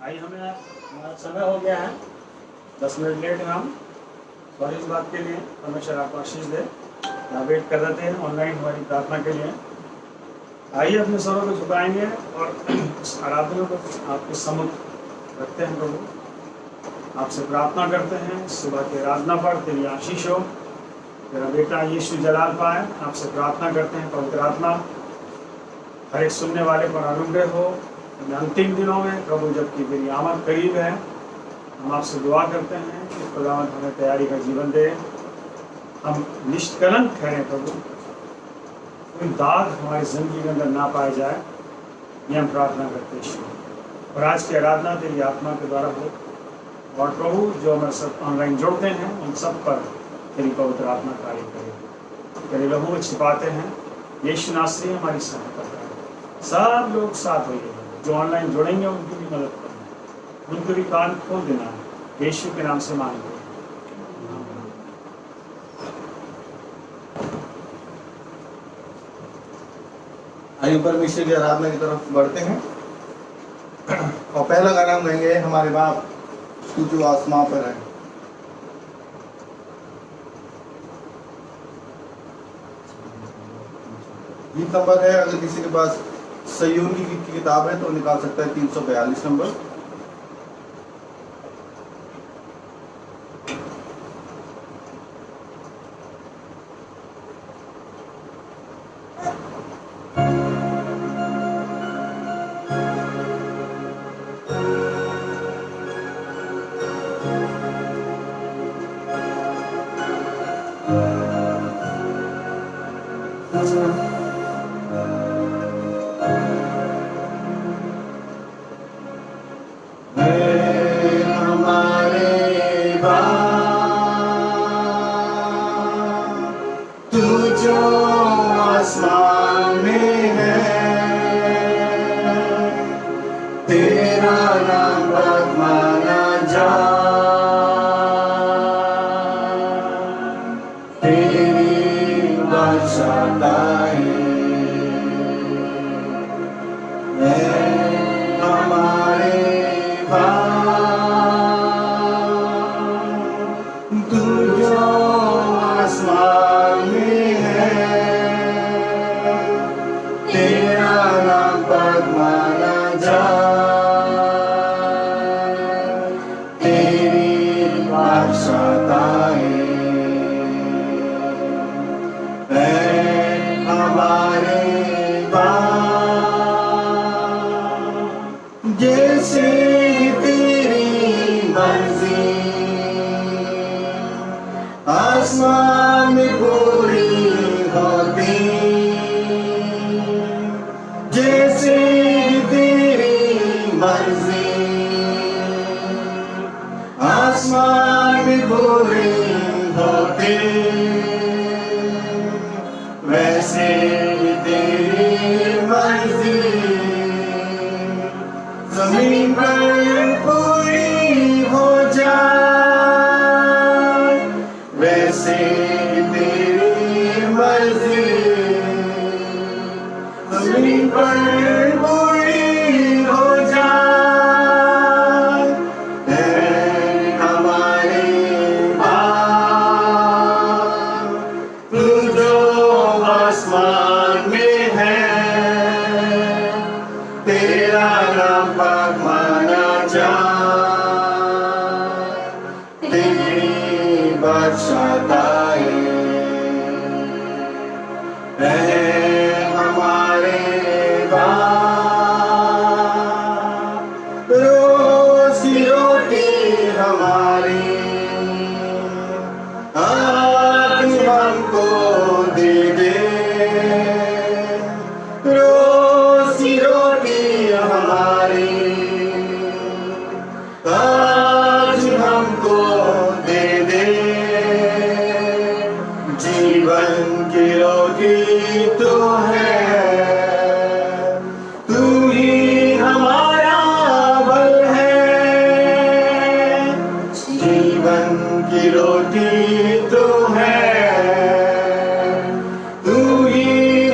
भाई हमारा समय हो गया है, 10 मिनट लेट हैं हम। सॉरी इस बात के लिए, परमेश्वर आपको आशीष दे। वेट कर रहे थे ऑनलाइन हमारी प्रार्थना के लिए। आइए अपने स्वरों को झुकाएंगे और इस आराधना को आपके सम्मुख रखते हैं। प्रभु आपसे प्रार्थना करते हैं, सुबह की आराधना पर तेरी आशीष हो, तेरा बेटा यीशु जलाल पाए। आपसे प्रार्थना करते हैं पवित्र आत्मा हर एक सुनने वाले पर अनुग्रह हो। अंतिम दिनों में प्रभु जबकि तेरी आमद करीब है, हम आपसे दुआ करते हैं कि खुदावंद हमें तैयारी का जीवन दे, हम निष्कलंक ठहरें प्रभु, कोई दाग हमारी जिंदगी के अंदर ना पाया जाए, ये हम प्रार्थना करते हैं। और आज की आराधना तेरी आत्मा के द्वारा हो, और प्रभु जो हमें सब ऑनलाइन जुड़ते हैं उन सब पर तेरी पवित्र आत्मा कार्य करे। तेरे लहू में छिपाते हैं, यीशु नासरी हमारी सहायता करें। सब लोग साथ होइए, जो ऑनलाइन जुड़ेंगे उनकी भी मदद करना, उनको भी कान खोल देना है, यीशु के नाम से मांगते हैं। आइए परमेश्वर की आराधना की तरफ बढ़ते हैं और पहला गाना हम गाएंगे, हमारे बाप तू जो आसमां पर है। गीत नंबर है, अगर किसी के पास सयून की गीत की किताब है तो निकाल सकता है 342 नंबर।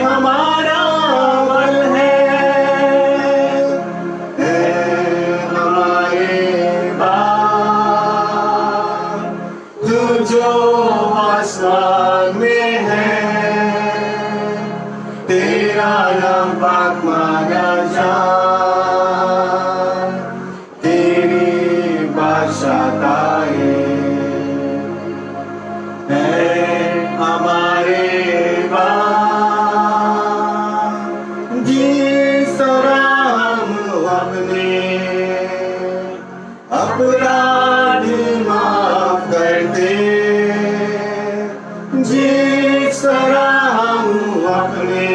हमारा नाम पाक माना जाए, तेरी बादशाहताए है हमारे बाप। जिस तरह हम अपने अपराध माफ कर दे, जिस तरह हम अपने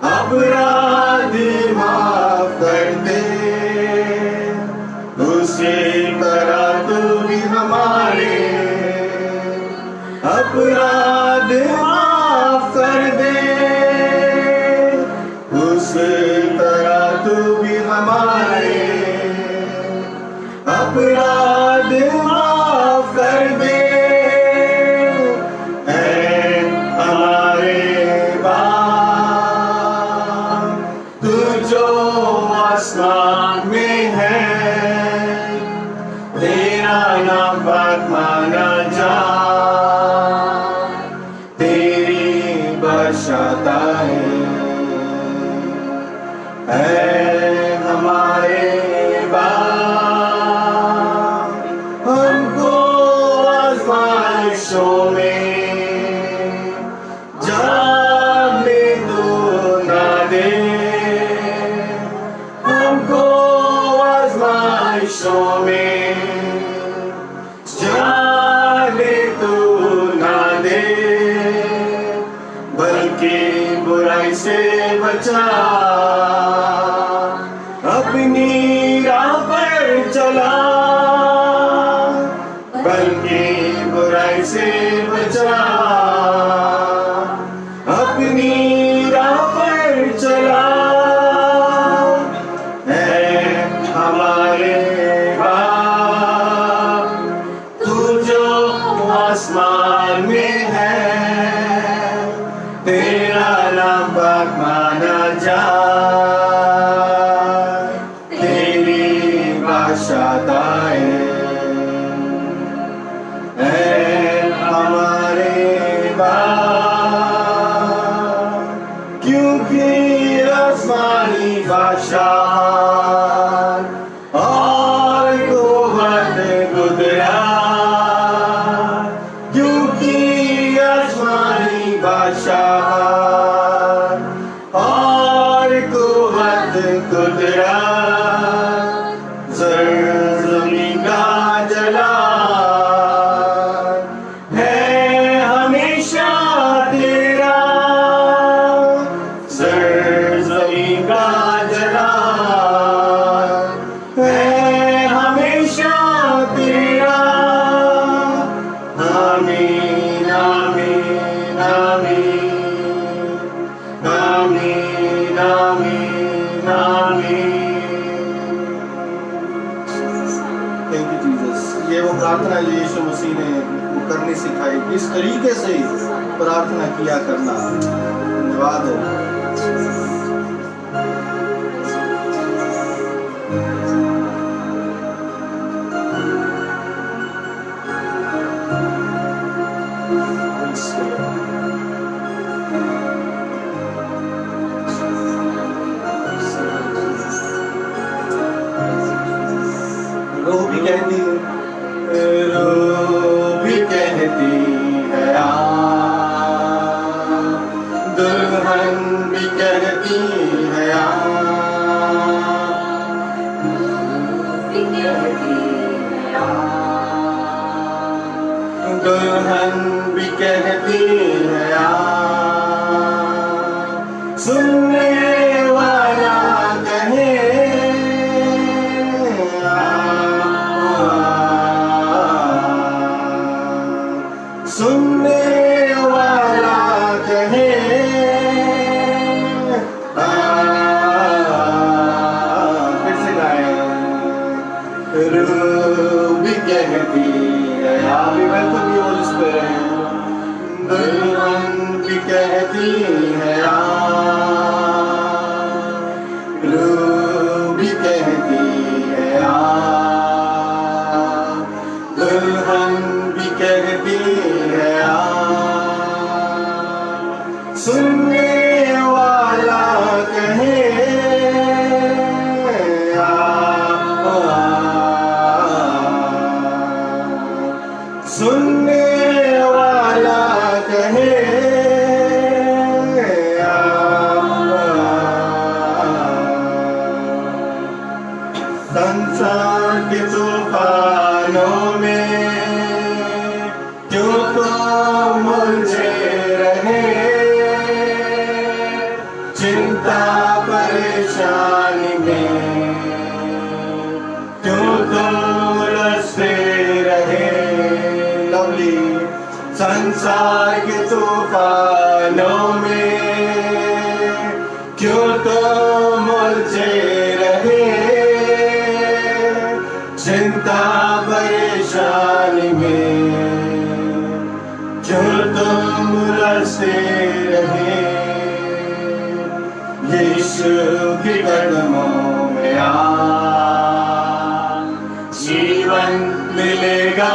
अपराध माफ कर दे, उसी तरह तू भी हमारे अपराध माफ कर दे, उस तरह तू भी हमारे अपराध माफ कर दे। ऐ हमारे बाप, तू जो आसमान में है, तेरा नाम पाक माना जाए, तेरी बादशाहताए है हमारे बाप। हमको आज़माइशों में जाने दो ना दे, हमको आज़माइशों में जाने दो ना दे, बल्कि बुराई से बचा, अपनी राह पर चला, बल्कि बुराई से बचा, अपनी राह पर चला। है हमारे बाप, तू जो आसमान में है, तेरा नाम पाक माना जाए, तेरी बादशाहताए है हमारे बाप। क्योंकि आसमानी बादशाह और कुव्वत गुदरा, क्योंकि आसमानी बादशाह और कुव्वत गुदरा, ज़मीन का जलाल है हमेशा तेरा, ज़मीन का जलाल है हमेशा तेरा। आमीन आमीन आमीन आमीन आमीन आमीन। Thank you Jesus. ये वो प्रार्थना जो यीशु मसीह ने वो करनी सिखाई, इस तरीके से प्रार्थना किया करना। धन्यवाद हो। रूह भी कहती है आ, दुल्हन भी कहती है आ, दुल्हन भी कहती है आ, सुनने वाला कहे सुनने वाला कहे फिर से गाए। रूह भी कहती है आमी वेलकम यू होली स्पिरिट, दुल्हन भी कहती है आ, चिंता परेशानी में क्यों तुम उलझते रहे। लवली संसार के तूफानों में क्यों तुम उलझे रहे। चिंता परेशानी में क्यों तुम उलझते रहे। यीशु के कदमों में आ, जीवन मिलेगा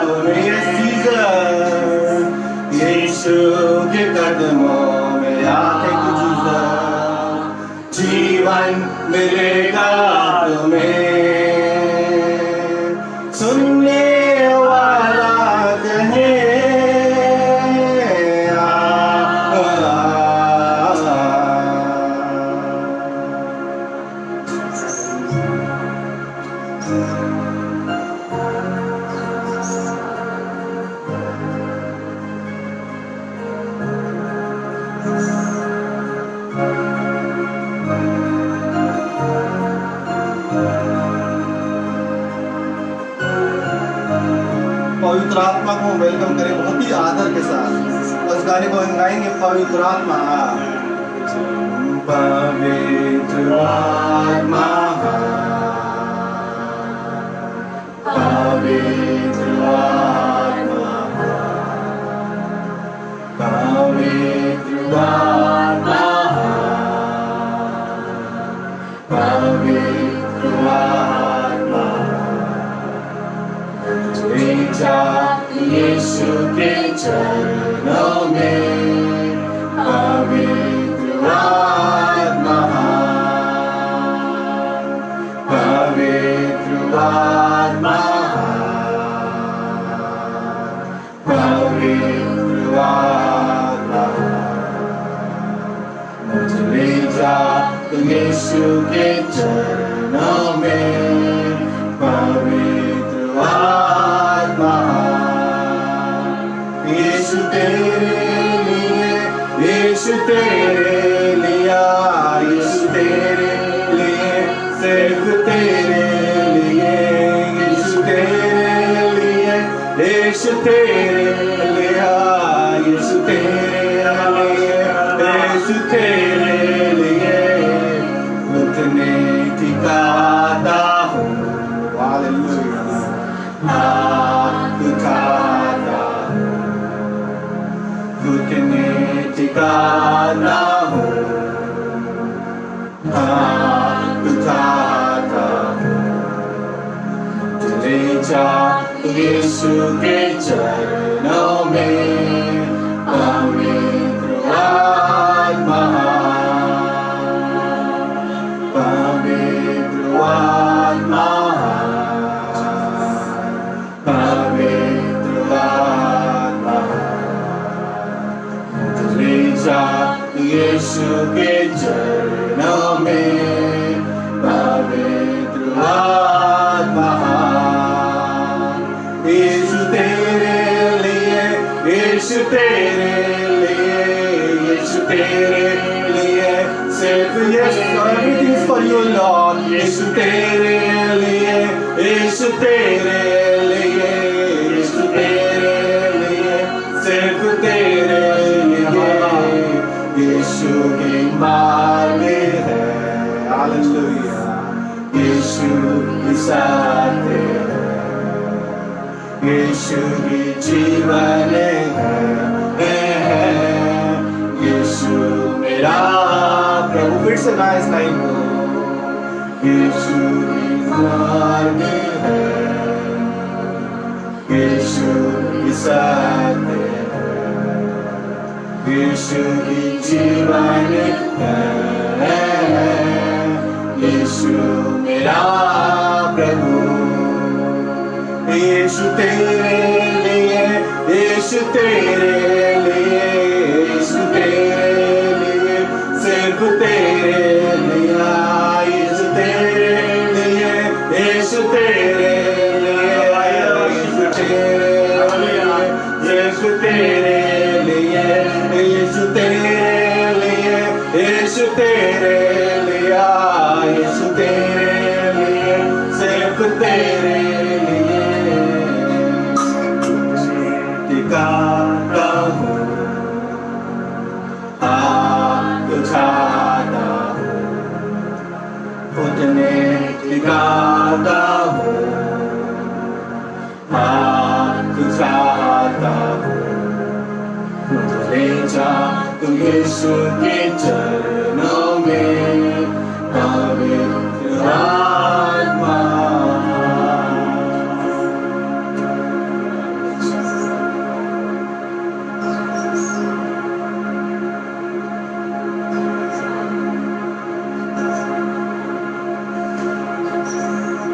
तुम्हें। यीशु के कदमों में आ, जीवन मिलेगा तुम्हें। सुनने वाला कहे पवित्र आत्मा को वेलकम करें बहुत ही आदर के साथ। उस गाने को हम गाएंगे, पवित्र आत्मा पवित्र आत्मा पवित्र आत्मा पवित्र आत्मा पवित्र आत्मा यीशु के चरणों में। पवित्र आत्मा पवित्र आत्मा पवित्र आत्मा मुझे ले जा यीशु के चरणों में। पवित्र आत्मा यीशु तेरे लिए, यीशु तेरे लिया, यीशु तेरे लिए, सिर्फ तेरे लिए, यीशु तेरे लिए, यीशु तेरे लिया, यीशु तेरे लिए, यीशु तेरे लिए उतने ठिकाता हूँ। हालेलुया। हाथ उठाता घुटने टिकाता हूँ। हाथ उठाता चले जा यीशु के चरणों में। पवित्र आत्मा पवित्र आत्मा पवित्र आत्मा ले जा यीशु के चरणों में। पवित्र आत्मा यीशु तेरे लिए, यीशु तेरे लिए, यीशु तेरे लिए, सिर्फ everything is for you Lord। यीशु तेरे लिए, यीशु तेरे लिए, यीशु तेरे लिए, सिर्फ तेरे लिए, यीशु की मार्ग है। हालेलुया। यीशु की साथ है, यीशु की जीवन है, यीशु मेरा प्रभु। फिर से ना इस लाइन को, यीशु की मार्ग है, यीशु की साथ है, यीशु की जीवन है, यीशु मेरा प्रभु। यीशु तेरे लिए, यीशु तेरे लिए, यीशु तेरे लिए, सिर्फ तेरे लिए, यीशु तेरे लिए, यीशु तेरे लिए, यीशु तेरे लिए, यीशु तेरे लिए, यीशु तेरे लिए, यीशु तेरे लिए, यीशु तेरे लिए, सिर्फ तेरे लिए टिकाता हूँ, हाथ उठाता हूँ, घुटने टिकाता हूँ, हाथ उठाता हूँ। ले जा तू यीशु के चरणों में, पवित्र आत्मा।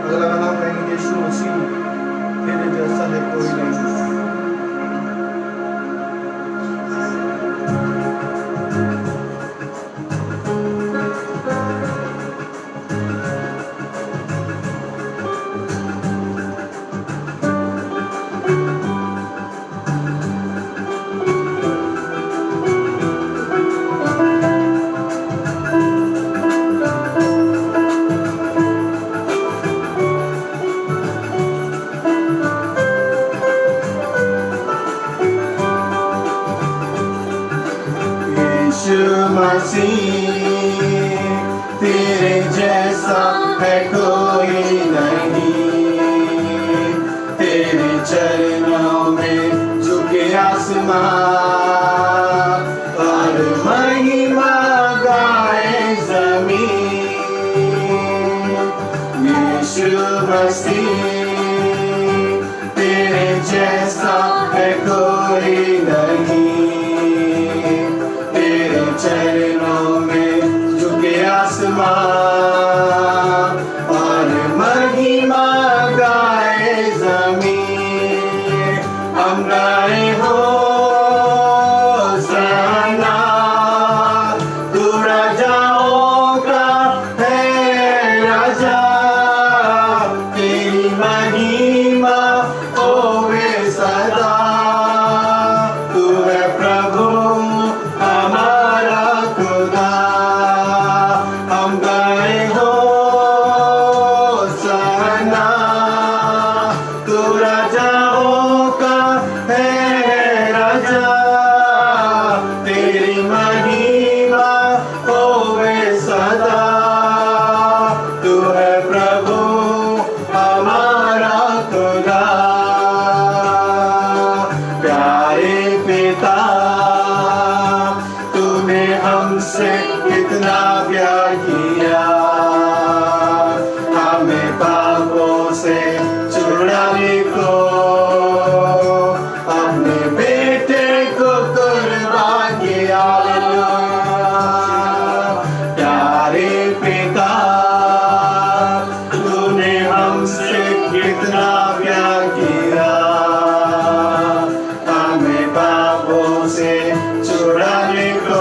अगला नाम कहेंगे यीशु मसीह, तेरे जैसा है कोई नहीं। मसीह तेरे जैसा है कोई नहीं, तेरे चरणों में झुके आसमान और महिमा गाए ज़मीन। यीशु मसीह तेरे जैसा है कोई नहीं, चरणों में झुके आसमान और महिमा गाए ज़मीन। हम गाए होसाना, तू राजाओं का है राजा, तेरी महिमा होवे सदा। तू है प्रभु कितना प्यार किया, हमें पापों से छुड़ाने को अपने बेटे को कुर्बान किया। प्यारे पिता, तूने हमसे कितना प्यार किया, हमें पापों से छुड़ाने को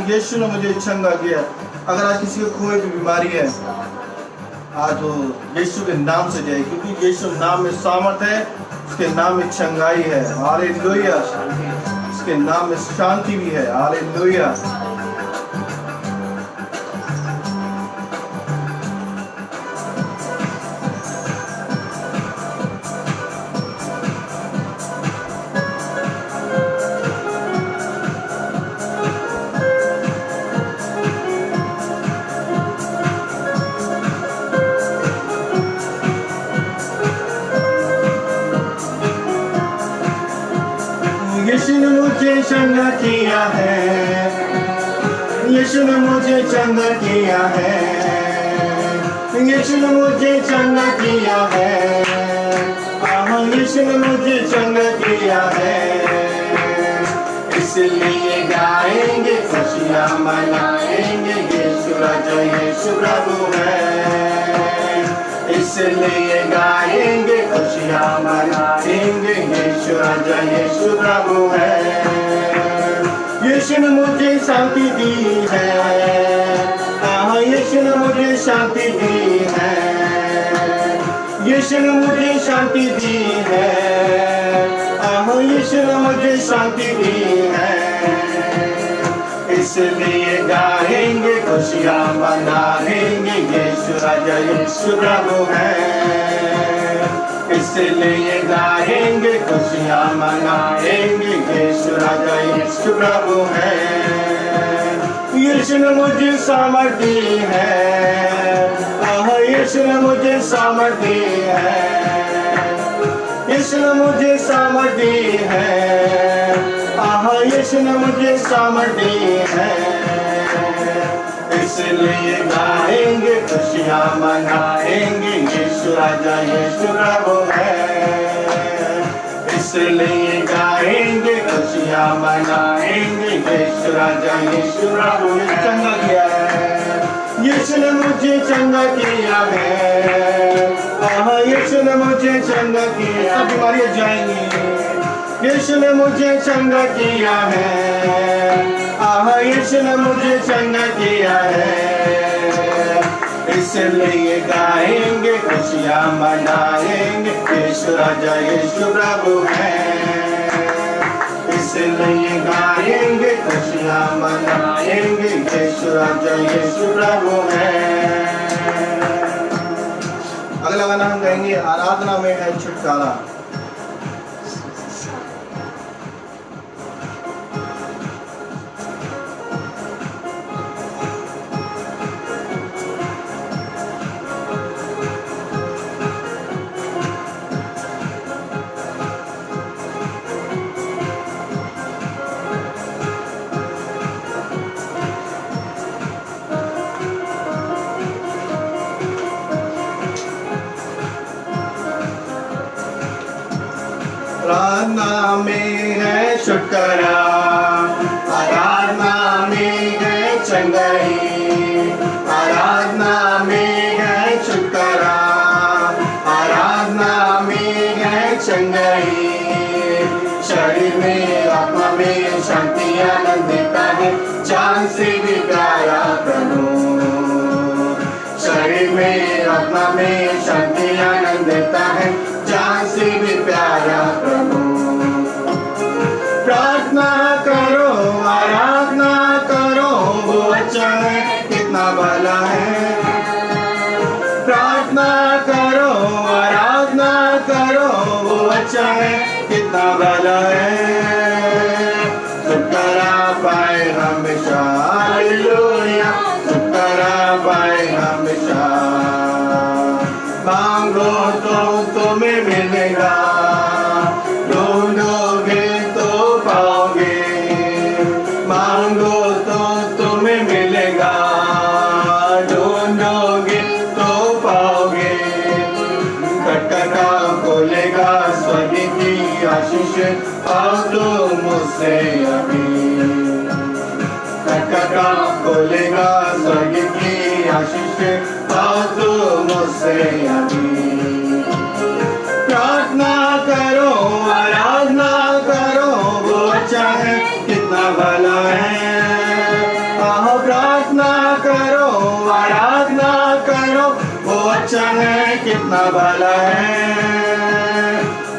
यीशु ने मुझे चंगा किया। अगर आज किसी को कोई भी बीमारी है, आज वो यीशु के नाम से जाए, क्योंकि यीशु नाम में सामर्थ है, उसके नाम में चंगाई है। हालेलुया। उसके नाम में शांति भी है। हालेलुया। यीशु ने मुझे चंगा किया है, यीशु ने मुझे चंगा किया है, यीशु ने मुझे चंगा किया है, यीशु ने मुझे चंगा किया है। इसलिए गाएंगे मनाएंगे, यीशु राजा यीशु प्रभु है, इसलिए गाएंगे, खुशियाँ मनाएंगे, यीशु राजा यीशु प्रभु है। यीशु ने मुझे शांति दी है, यीशु ने मुझे शांति दी है, यीशु ने मुझे शांति दी है, यीशु ने मुझे शांति दी है, इसलिए गाएंगे, खुशियाँ मनाएंगे, यीशु राजा यीशु प्रभु है, इसलिए गाएंगे, खुशियाँ मनाएंगे, यीशु राजा यीशु प्रभु है। यीशु ने मुझे सामर्थ दी है, यीशु ने मुझे सामर्थ दी है, यीशु ने मुझे सामर्थ दी है, यीशु ने मुझे सामर्थ दी है, इसलिए गाएंगे, खुशियाँ मनाएंगे, यीशु राजा यीशु प्रभु है, इसलिए गाएंगे, खुशियाँ मनाएंगे, यीशु राजा यीशु प्रभु ने चंगा किया है, यीशु ने मुझे चंगा किया है, यीशु ने मुझे चंगा किया, सब बीमारियां जाएंगी, यीशु ने मुझे चंगा किया है, यीशु ने मुझे चंगा किया है, इसलिए गाएंगे, खुशियाँ मनाएंगे, यीशु राजा यीशु प्रभु है, इसलिए गाएंगे, खुशियाँ मनाएंगे, यीशु राजा यीशु प्रभु है। अगला गाना हम गाएंगे, आराधना में है छुटकारा। आराधना में है छुटकारा, आराधना में है चंगाई, आराधना में है छुटकारा, आराधना में है चंगाई, शरीर में आत्मा में शांति आनंद देता है, जान से भी प्यारा प्रभु, शरीर में आत्मा में शांति आनंद देता है, जान से भी प्यारा प्रभु। प्रार्थना करो, आराधना करो, वो अच्छा है, कितना भला है, प्रार्थना करो, आराधना करो, वो अच्छा है, कितना भला है, छुटकारा पाए हमेशा, हालेलुया, छुटकारा पाए हमेशा, मांगो तो तुम्हें मिलेगा, ढूंढोगे तो पाओगे, मांगो तो तुम्हें मिलेगा, ढूंढोगे तो पाओगे, खटखटा खोलेगा स्वर्ग की आशीष, आओ तो मुझसे अभी, खटखटा खोलेगा स्वर्ग की आशीष, आओ तो मुझसे अभी। प्रार्थना करो, आराधना करो, वो अच्छा है, कितना भला है, प्रार्थना करो, आराधना करो, वो अच्छा है, कितना भला है,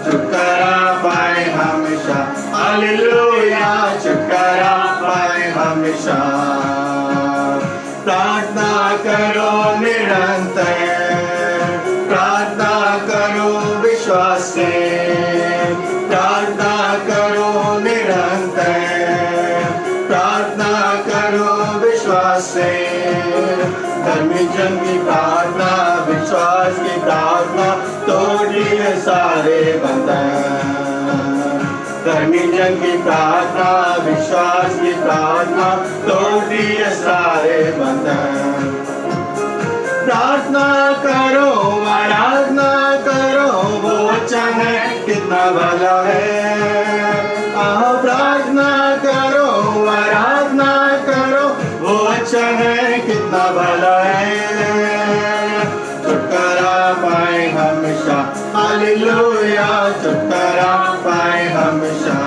छुटकारा पाए हमेशा, हालेलुया, छुटकारा पाए हमेशा, प्रार्थना करो निरंतर, प्रार्थना करो विश्वास से, प्रार्थना करो निरंतर, प्रार्थना करो विश्वास से, धर्मी जन की प्रार्थना, विश्वास की प्रार्थना, तोड़िए सारे बंधन, धर्मी जन की प्रार्थना, विश्वास की प्रार्थना, तोड़िए सारे बंधन, प्रार्थना करो, आराधना करो, वो अच्छा है, कितना भला है, प्रार्थना करो, आराधना करो, वो है, कितना भला है, छुटकारा पाए हमेशा, हालेलुया, छुटकारा पाए हमेशा।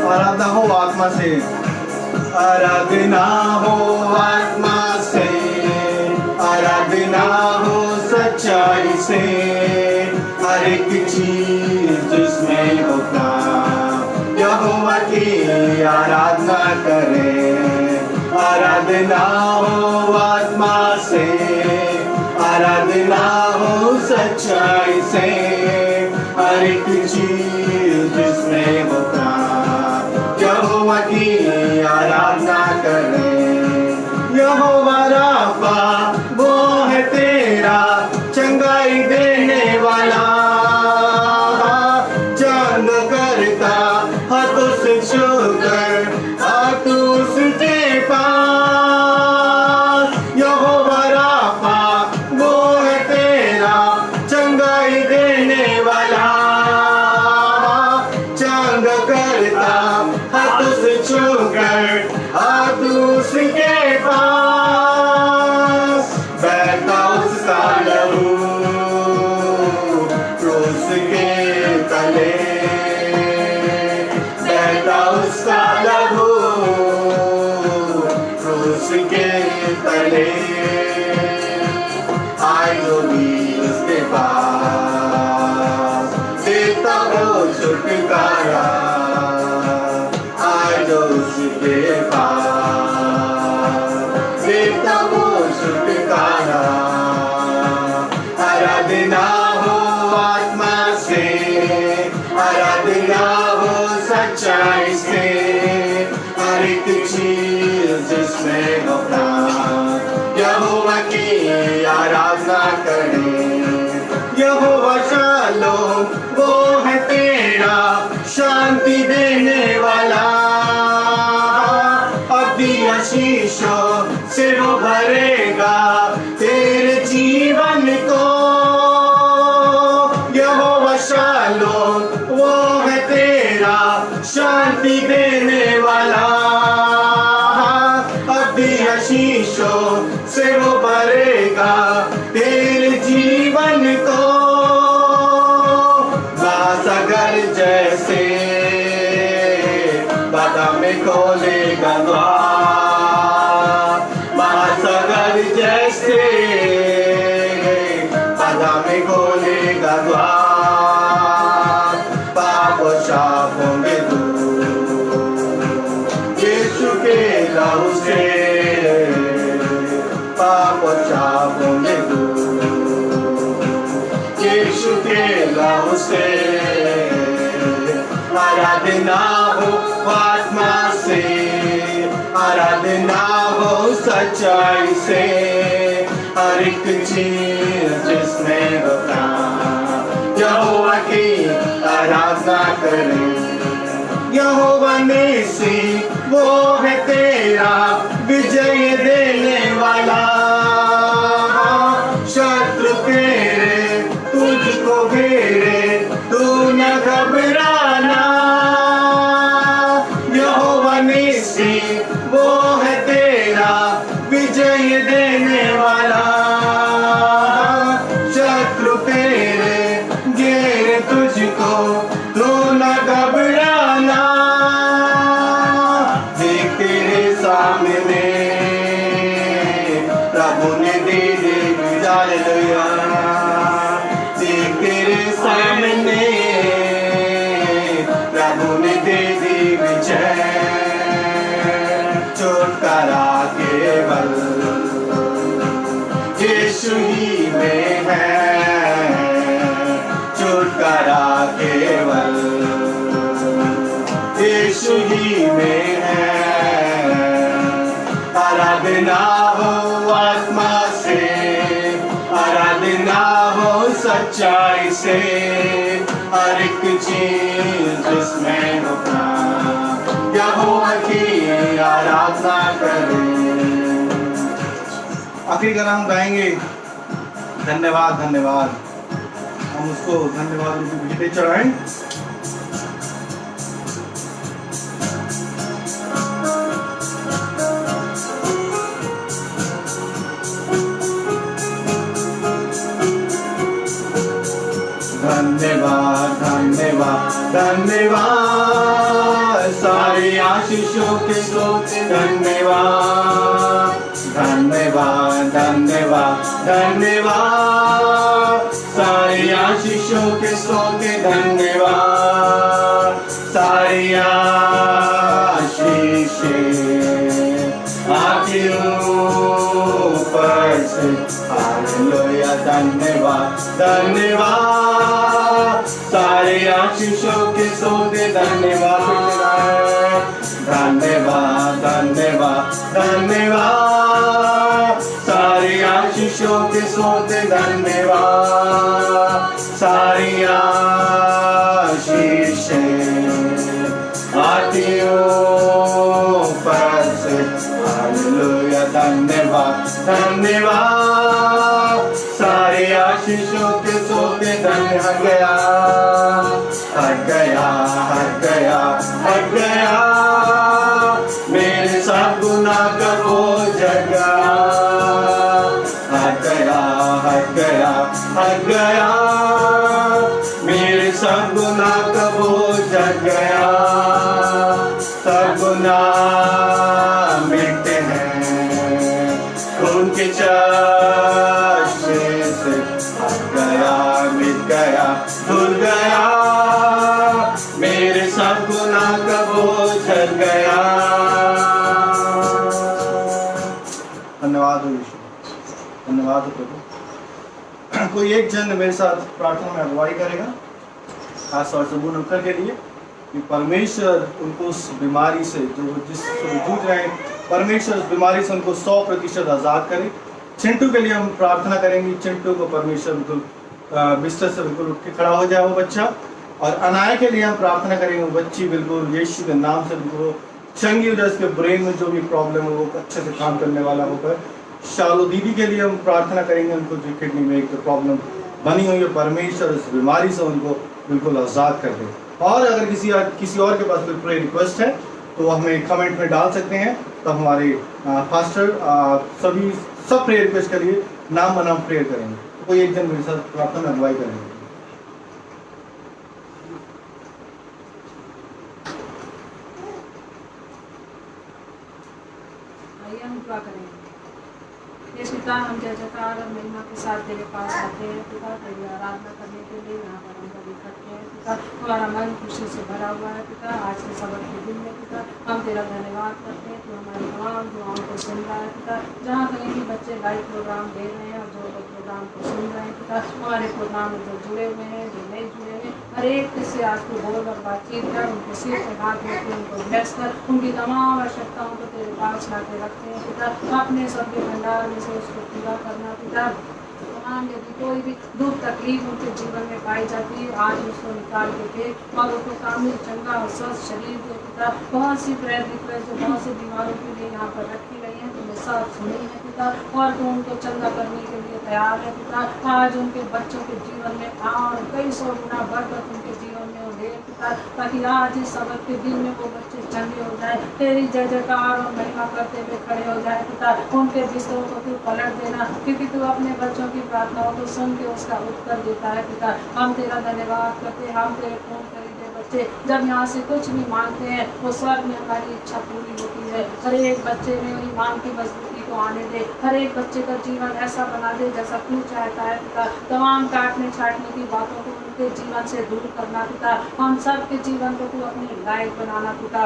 आराधना हो आत्मा से, आराधना हो आत्मा से, आराधना हो सच्चाई से, हर एक चीज जिसमें हो काम यहोवा की आराधना करें। आराधना हो आत्मा से, आराधना हो सच्चाई से, हर एक चीज जिसमें हो काम यहोवा की आराधना करें। यहोवा राफा वो है तेरा चंगाई देने वाला, चंग करता हाथों से छूकर हाथों उसके पास। यहोवा राफा वो है तेरा चंगाई देने वाला, चंग करता हाथों से छूकर हाथों उसके पास। बहता उसका लहू क्रूस के तले, बहता उसका लहू क्रूस के तले, आए जो भी उसके पास देता हो छुटकारा, जो उसके पास देता वो छुटकारा। आराधना हो आत्मा से, आराधना हो सच्चाई से, हर एक चीज जिसमें हो प्राण यहोवा की आराधना करें। यहोवा शालोम वो है तेरा शांति देने वाला, आशीषों से वो भरेगा तेरे जीवन को। यहोवा शालोम वो है तेरा शांति देने वाला, अभी आशीषों से वो भरेगा तेरे जीवन को। सागर जैसे बाधा में खोलेगा द्वार, महासागर जैसे बाधा में खोलेगा द्वार। पाप शाप होंगे दूर यीशु के लहू से, पाप शाप होंगे दूर यीशु के लहू से। आराधना हो आत्मा से, आराधना हो सच्चाई से, हर एक चीज जिसमें हो प्राण यहोवा की आराधना करें। यहोवा निसी वो है तेरा विजय देने वाला, शत्रु तेरे तुझको घेरे तू न घबराना। यहोवा निसी वो है तेरा विजय देने वाला, शत्रु तेरे घेरे तुझको तू न घबराना। देख तेरे सामने प्रभु ने दे दी विजय, देख तेरे सामने प्रभु ने दे दी विजय। छुटकारा केवल यीशु ही में है, छुटकारा केवल यीशु ही में है। आराधना हो आत्मा से, आराधना हो सच्चाई से, हर एक चीज जिसमें हो प्राण आखिरी गाना हम गाएंगे धन्यवाद धन्यवाद। हम उसको धन्यवाद रूपी भेंटे चढ़ाएं। धन्यवाद धन्यवाद धन्यवाद सारे आशीषों के स्रोत धन्यवाद धन्यवाद धन्यवाद धन्यवाद सारे आशीषों के स्रोत धन्यवाद सारी आशीषें आती ऊपर से हालेलुया धन्यवाद धन्यवाद सारे आशीषों के स्रोत धन्यवाद धन्यवाद धन्यवाद धन्यवाद सारे आशीषों के स्रोत धन्यवाद सारी आशीषें आती ऊपर से हालेलुया धन्यवाद धन्यवाद सारे आशीषों के स्रोत धन्य हट गया हट गया हट गया हट गया मेरे सब गुनाह का बोझ हट गया हट गया हट गया हट गया मेरे सब गुनाह का बोझ हट गया सब गुनाह मिटते हैं उनके चश्मे से हट गया मिट गया धुल गया मेरे सब गुनाह का बोझ हट गया। धन्यवाद हो यीशु धन्यवाद हो प्रभु। कोई एक जन मेरे साथ प्रार्थना में अगुवाई करेगा खास तौर से वो नौकर के लिए कि परमेश्वर उनको उस बीमारी से जो जिससे जूझ रहे हैं परमेश्वर उस बीमारी से उनको 100% आज़ाद करे। चिंटू के लिए हम प्रार्थना करेंगे चिंटू को परमेश्वर बिल्कुल बिस्तर से बिल्कुल उठ के खड़ा हो जाए वो बच्चा। और अनाया के लिए हम प्रार्थना करेंगे वो बच्ची बिल्कुल यीशु के नाम से बिल्कुल चंगी हो जाए उसके ब्रेन में जो भी प्रॉब्लम है वो अच्छे से काम करने वाला होकर। शालो दीदी के लिए हम प्रार्थना करेंगे उनको जो किडनी में एक प्रॉब्लम बनी हुई है परमेश्वर उस बीमारी से उनको बिल्कुल आज़ाद कर दे। और अगर किसी और के पास कोई प्रे रिक्वेस्ट है तो हमें कमेंट में डाल सकते हैं तब हमारे पास्टर सब प्रे रिक्वेस्ट के लिए नाम बनाम प्रेयर करेंगे। तो कोई एक जन मेरे साथ प्रार्थना में अगुवाई करेंगे। हम दुआ करेंगे। ये पिता हम जय जयकार और महिमा के साथ तेरे पास आते हैं पिता तेरी आराधना करने के लिए यहाँ पर हम सभी इकट्ठे हैं पिता हमारा मन खुशी से भरा हुआ है पिता आज के सबक के दिन में पिता हम तेरा धन्यवाद करते हैं तो हमारी तमाम दुआओं को सुन रहा है पिता जहाँ कहीं भी बच्चे लाइव प्रोग्राम देख रहे हैं और जो लोग प्रोग्राम को सुन रहे हैं पिता हमारे प्रोग्राम में जो जुड़े हुए हैं जो नहीं जुड़े हुए हर एक से आज को बोल और बातचीत कर उनके सिर पे हाथ रख उनको ब्लेस कर उनकी तमाम आवश्यकताओं को तेरे पास ला के रखते हैं पिता अपने सबके भंडार में से उसको पूरा करना पिता तमाम यदि कोई भी दुख तकलीफ उनके जीवन में पाई जाती है आज उसको निकाल के दे और उसको कामिल चंगा और स्वस्थ शरीर दे पिता। बहुत सी प्रेयर रिक्वेस्ट जो बहुत से बीमारों के लिए यहाँ पर रखी गई है तुमने सब सुनी है पिता और तो उनको चंगा करने के लिए तैयार है पिता। आज उनके बच्चों के जीवन में और कई 100 गुना बढ़कर उनके जीवन में दे पिता ताकि आज इस सबक के दिन में वो बच्चे चंगे हो जाए तेरी जय जयकार और महिमा करते हुए खड़े हो जाए पिता। उनके बिस्तरों को तू पलट देना क्योंकि तू अपने बच्चों की प्रार्थनाओं को सुन के उसका उत्तर देता है पिता। हम तेरा धन्यवाद करते हम तेरे खून खरीदे बच्चे जब यहाँ से कुछ भी मांगते हैं वो स्वर्ग में हमारी इच्छा पूरी होती है। हर एक बच्चे में ईमान की मजबूती को आने दे हर एक बच्चे का जीवन ऐसा बना दे जैसा तू चाहता है पिता। तमाम काटने छाटने की बातों को उनके जीवन से दूर करना पिता। हम सब के जीवन को तू अपने लायक बनाना पिता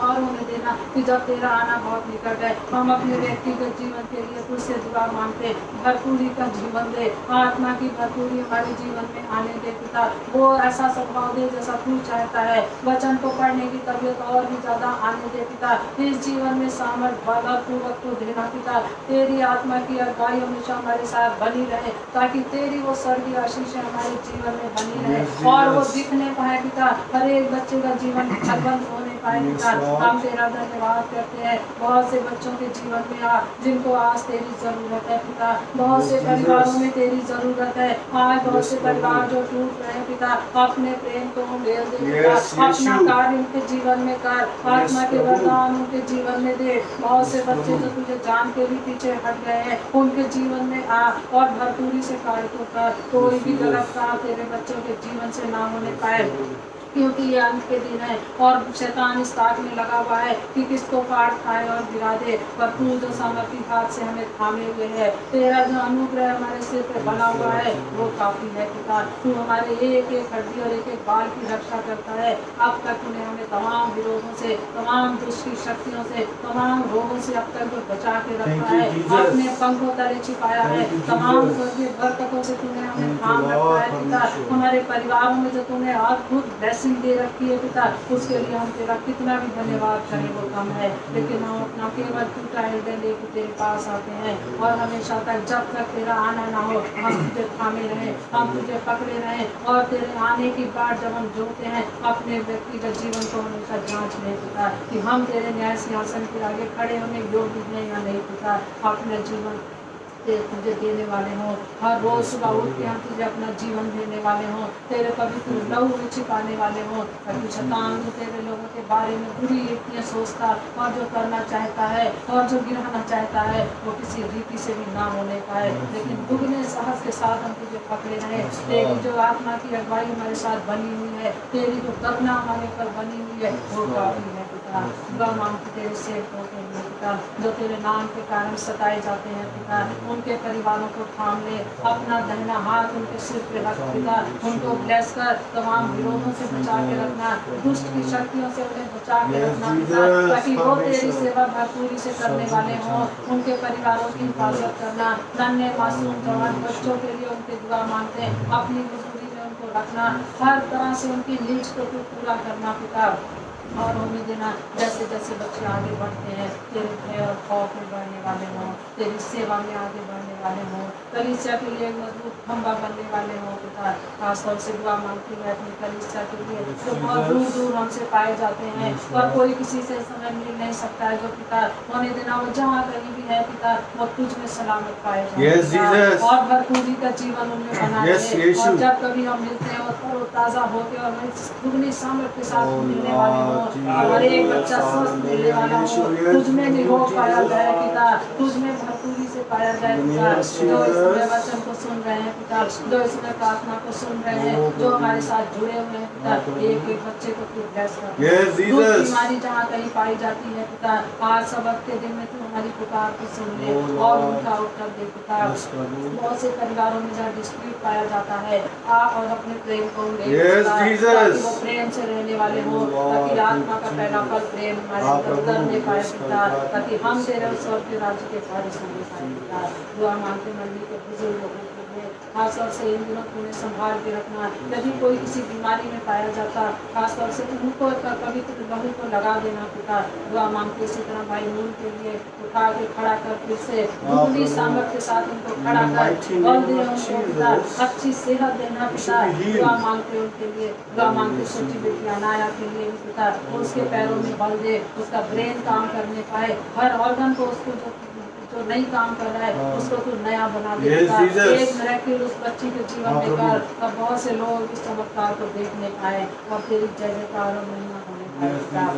और उन्हें देना कि जब तेरा आना बहुत निकट है हम अपने व्यक्तिगत जीवन के लिए तुझसे दुआ मांगते भरपूरी का जीवन दे आत्मा की भरपूरी हमारे जीवन में आने दे पिता। वो ऐसा स्वभाव दे जैसा तू चाहता है वचन को पढ़ने की तबीयत और भी ज्यादा आने दे पिता। इस जीवन में सामर्थ बलपूर्वक को देना पिता। तेरी आत्मा की अगुवाई हमेशा हमारे साथ बनी रहे ताकि तेरी वो स्वर्गीय आशीष हमारे जीवन में बनी रहे और वो दिखने पाए पिता। हर एक बच्चे का जीवन छलबंद होने पाए पिता। हम तेरा धन्यवाद करते हैं। बहुत से बच्चों के जीवन में जिनको आज तेरी जरूरत है पिता। बहुत से परिवारों में तेरी जरूरत है। आज बहुत से परिवार जो टूट रहे हैं पिता, अपने प्रेम को मेल दे पिता। अपना कार्य उनके जीवन में कर, आत्मा के वरदान उनके जीवन में दे। बहुत से बच्चे जो तुझे जान के भी पीछे हट गए हैं, उनके जीवन में आ और भरपूरी से कार्य को कर। कोई भी गलत काम तेरे बच्चों के जीवन से ना होने पाए, क्योंकि ये अंत के दिन है और शैतान इस ताक में लगा हुआ है कि किसको काट खाए और गिरा दे। पर तू जो समर्पित हाथ से हमें थामे हुए है, तेरा जो अनुग्रह हमारे सिर पे बना हुआ है वो काफी है पिता। तू हमारे एक एक हड्डी और एक एक बाल की रक्षा करता है। अब तक तूने हमें तमाम विरोधों से, तमाम दुष्ट की शक्तियों से, तमाम रोगों से अब तक बचा के रखा है, अपने पंखों तले छिपाया है। तमाम स्वर्गीय बरकतों से तूने हमें थाम रखा है पिता। हमारे परिवारों में जो तूने अद्भुत ब्लेसिंग दे रखी है पिता, उसके लिए हम तेरा कितना भी धन्यवाद करें वो कम है। लेकिन हम अपना केवल टूटा हृदय लेकर तेरे पास आते हैं और हमेशा तक जब तक तेरा आना ना हो हम तुझे थामे रहे, हम तुझे पकड़े रहे और तेरे आने की बात जब हम जोते हैं अपने व्यक्तिगत जीवन को हमेशा जांच लें पिता कि हम तेरे न्याय सिंहासन के आगे खड़े होने योग्य हैं या नहीं पिता। अपने जीवन तुझे देने वाले हों, हर रोज सुबह उठ के हम तुझे अपना जीवन देने वाले हों, तेरे पवित्र लहू में छिपाने वाले हों, ताकि शैतान जो तेरे लोगों के बारे में बुरी युक्तियां सोचता और जो करना चाहता है और जो गिराना चाहता है वो किसी रीति से भी ना होने पाए। लेकिन दुगने साहस के साथ हम तुझे पकड़े रहे। तेरी जो आत्मा की अगुवाई हमारे साथ बनी हुई है, तेरी जो करुणा हमारे पर बनी हुई है वो काफी है पिता। दुआ मांगते तेरे सेवकों के लिए पिता जो तेरे नाम के कारण सताए जाते हैं पिता, उनके परिवारों को थाम ले, अपना दाहिना हाथ उनके सिर पे रख पिता, उनको ब्लेस कर, तमाम विरोधों से बचा के रखना, दुष्ट की शक्तियों से उन्हें बचा के रखना पिता, ताकि वो तेरी सेवा भरपूरी से करने वाले हों। उनके परिवारों की हिफाजत करना, नन्हे मासूम जवान बच्चों के लिए उनके दुआ मांगते हैं, अपनी बुजुर्गी में उनको रखना, हर तरह से उनकी नीड्स को तू पूरा करना पिता। और हमें देना जैसे जैसे बच्चे आगे बढ़ते हैं तेरे भय और खौफ में बढ़ने वाले हों, तेरी सेवा में आगे बढ़ने वाले हों, कलीसिया के लिए मजबूत खंभा बनने वाले हों पिता। खासतौर से दुआ मांगती है अपनी कलीसिया के लिए जो बहुत दूर दूर हमसे पाए जाते हैं और कोई किसी से समय मिल नहीं सकता है, जो पिता होने देना वो जहाँ कहीं भी है पिता वो तुझ में सलामत पाए जाए और भरपूरी का जीवन उनमें बना रहे। और जब कभी हम मिलते हैं वो ताज़ा होके और दुगनी सामर्थ के साथ मिलने वाले हों, हर एक बच्चा स्वस्थ मिलने वाला हो, तुझ में निरोग पाया जाए पिता, तुझ में भरपूरी से पाया जाए पिता। जो इसमें वचन को सुन रहे हैं पिता, जो इसमें प्रार्थना को सुन रहे हैं, जो हमारे साथ जुड़े हुए हैं पिता, एक एक बच्चे को तू ब्लेस कर। बीमारी जहाँ कहीं पाई जाती है पिता, आज सबक के दिन में तू हमारी पुकार को सुन ले और उनका उत्तर दे पिता। बहुत से परिवारों में जहाँ डिस्प्यूट पाया जाता है आ और अपने प्रेम को वो प्रेम से रहने वाले हो, ताकि आत्मा का पहला फल प्रेम हमारे अंदर उतरने पाए पिता, ताकि हम तेरे स्वर्ग के राज्य के वारिस होने पाए पिता। दुआ मांगते मंदिर के बुजुर्ग लोगों के लिए खासतौर से इन दिनों तुम्हें संभाल के रखना। यदि कोई किसी बीमारी में पाया जाता खासतौर से उनको पवित्र लहू को लगा देना पिता। दुआ मांगते इसी तरह भाई मूल के लिए उठा के खड़ा कर फिर से दुगनी सामर्थ के साथ उनको खड़ा कर बल दे उनको पिता, अच्छी सेहत देना पिता। दुआ मांगते उनके लिए, दुआ मांगते छोटी बेटी अनाया के लिए पिता, उसके पैरों में बल दे, उसका ब्रेन काम करने पाए, हर ऑर्गन को उसको जो नहीं काम कर रहा है उसको तू नया बना दे पिता। एक मिरेकल उस बच्ची के जीवन में कर, तब बहुत से लोग इस चमत्कार को देखने पाए और तेरी जय जयकार और महिमा होने पाए पिता।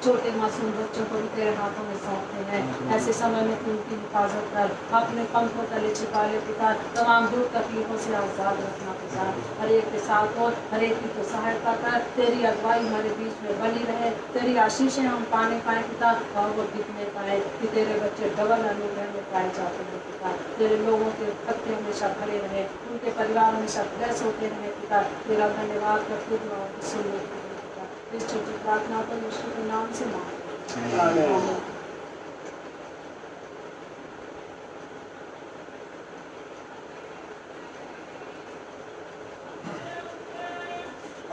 छोटे मासूम बच्चों को भी तेरे हाथों में सौंपते हैं, ऐसे समय में तू उनकी हिफाजत कर, अपने पंखों तले छिपा ले पिता, तमाम दुख तकलीफों से आजाद रखना पिता। हर एक के साथ हो, हर एक की तो सहायता कर, तेरी अगुवाई हमारे बीच में बनी रहे, तेरी आशीषें हम पाने पाए पिता और वो दिखने पाए कि तेरे बच्चे डबल अनुग्रह में पाए जाते हैं पिता। तेरे लोगों के पत्ते हमेशा भरे रहे, उनके परिवार हमेशा ब्लेस होते रहे पिता। तेरा धन्यवाद करते दुआ सुन ले पिता। इस छोटी प्रार्थना को यीशु के नाम से मांगते हैं।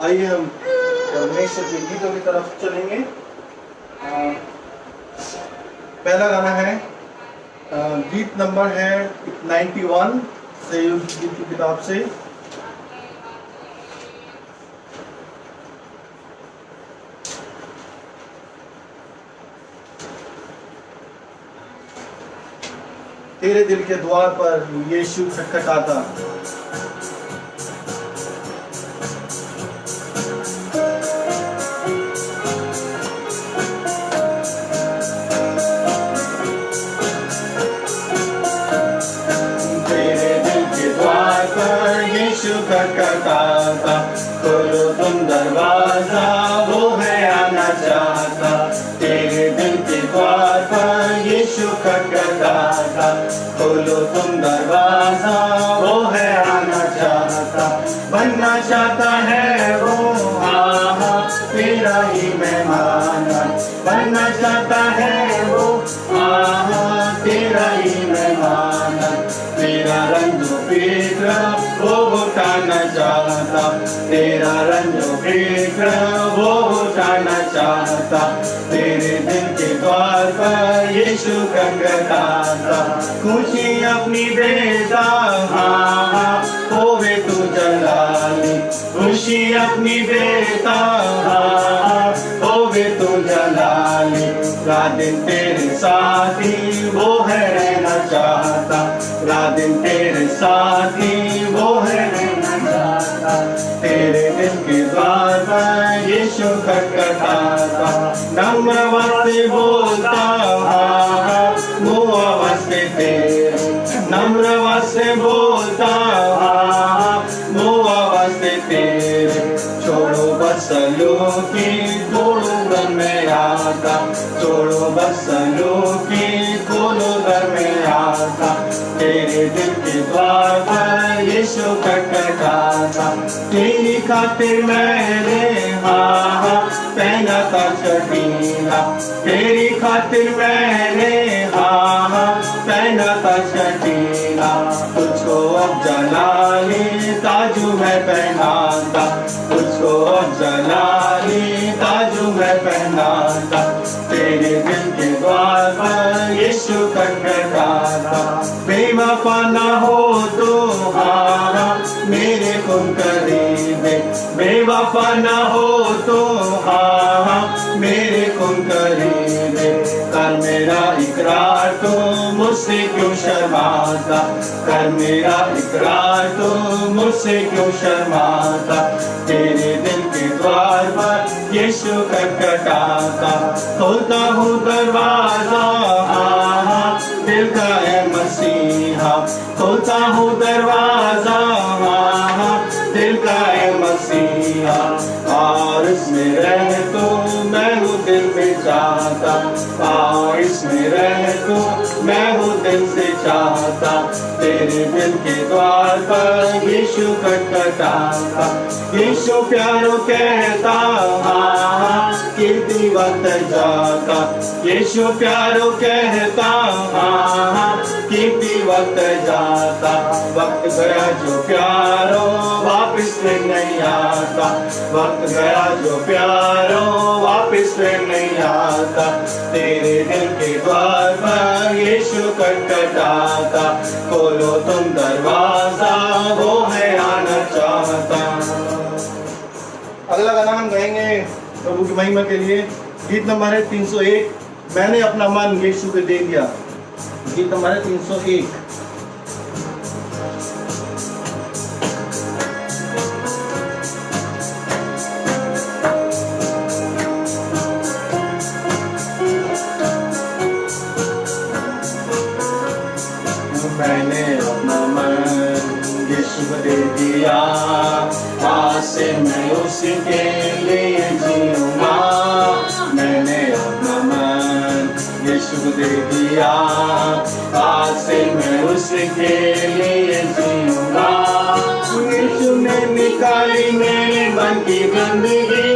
आइए हम परमेश्वर के गीतों की तरफ चलेंगे। पहला गाना है, गीत नंबर है 91 संयुक्त गीत की किताब से। तेरे दिल के द्वार पर यीशु खटखटाता। तेरे दिल के द्वार पर यीशु खटखटाता, खोलो तुम दरवाजा, वो है आना चाहता। तेरे दिल के द्वार पर यीशु खटखटाता, खोलो तुम दरवाजा, वो है आना चाहता। बनना चाहता है वो आहा तेरा ही मेहमान, बनना चाहता है वो आहा तेरा ही मेहमान। तेरा रंजो फिक्र वो उठाना चाहता, तेरा रंजो फिक्र वो उठाना चाहता। तेरे दिल के द्वार पर यीशु खटखटाता, खुशी अपनी देता हाँ होवे तू जलाली, खुशी अपनी देता हाँ होवे तू जलाली। रात दिन तेरे साथी वो है रहना चाहता, रात दिन तेरे साथी वो है रहना चाहता। तेरे दिल के द्वार पर यीशु खटखटाता, नम्र वास्ते बोलता हाँ मुँह वास्ते तेरे, नम्र वास्ते बोलता हाँ मुँह वास्ते तेरे। छोड़ो बस की छोड़ो घर में आता, छोड़ो बस की खोलो घर में आता। तेरे दिल के द्वार पर यीशु खटखटाता, तेरी खातिर मैंने हाँ पहना था चटीला, तेरी खातिर मैंने हाँ पहना था चटीला। तुझको अब जलाली ताजू मैं पहनाता, तुझको अब जलाली ताजू मैं पहनाता। तेरे दिल के द्वार पर यीशु खटखटाता, बेवफा ना हो तो हाँ मेरे खून करीबे, बेवफा ना हो तो हाँ मेरे खून करीबे। कर मेरा इकरार तो मुझसे क्यों शर्माता, कर मेरा इकरार तो मुझसे क्यों शर्माता। तेरे दिल के द्वार पर यीशु खटखटाता, खोलता हूँ दरवाजा हाँ दिल का है मसीहा, खोलता हूँ दरवाजा हाँ दिल का है मसीहा। और इसमें रह तो मैं हूँ दिल में चाहता, और इसमें रह तो मैं हूँ दिल से चाहता। तेरे दिल के द्वार पर यीशु खटखटाता, यीशु प्यारो कहता हाँ कीर्ति वक्त जाता, यीशु प्यारो कहता हाँ कीर्ति वक्त जाता। वक्त गया जो प्यारो वापिस फिर नहीं आता, वक्त गया जो प्यारो वापिस फिर नहीं आता। तेरे दिल के द्वार पर यीशु खटखटाता, खोलो तुम दरवाजा वो है आना चाहता। अगला गाना हम गाएंगे प्रभु की महिमा के लिए, गीत नंबर है 301, मैंने अपना मन यीशु को दे दिया। गीत नंबर है 301। मैंने अपना मन यीशु को दे दिया, आज से मैं उसके लिए जीऊंगा। मैंने अपना मन यीशु को दे दिया, आज से मैं उसके लिए जीऊंगा। यीशु ने निकाली मेरे मन की गंदगी,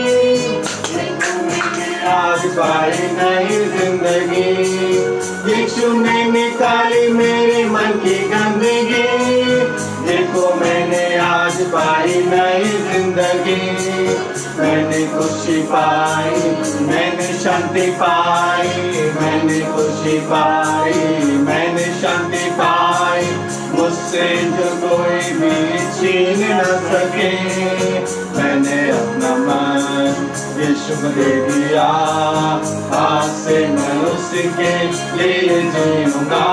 आज पाई नई जिंदगी। यीशु ने निकाली मेरे मन की गंदगी, देखो मैंने आज पाई नई जिंदगी। मैंने खुशी पाई, मैंने शांति पाई, मैंने खुशी पाई, मैंने शांति पाई। मुझसे जो कोई भी छीन न सके। मैंने अपना मन यीशु को दे दिया, आज से मैं उसके लिए जीऊंगा।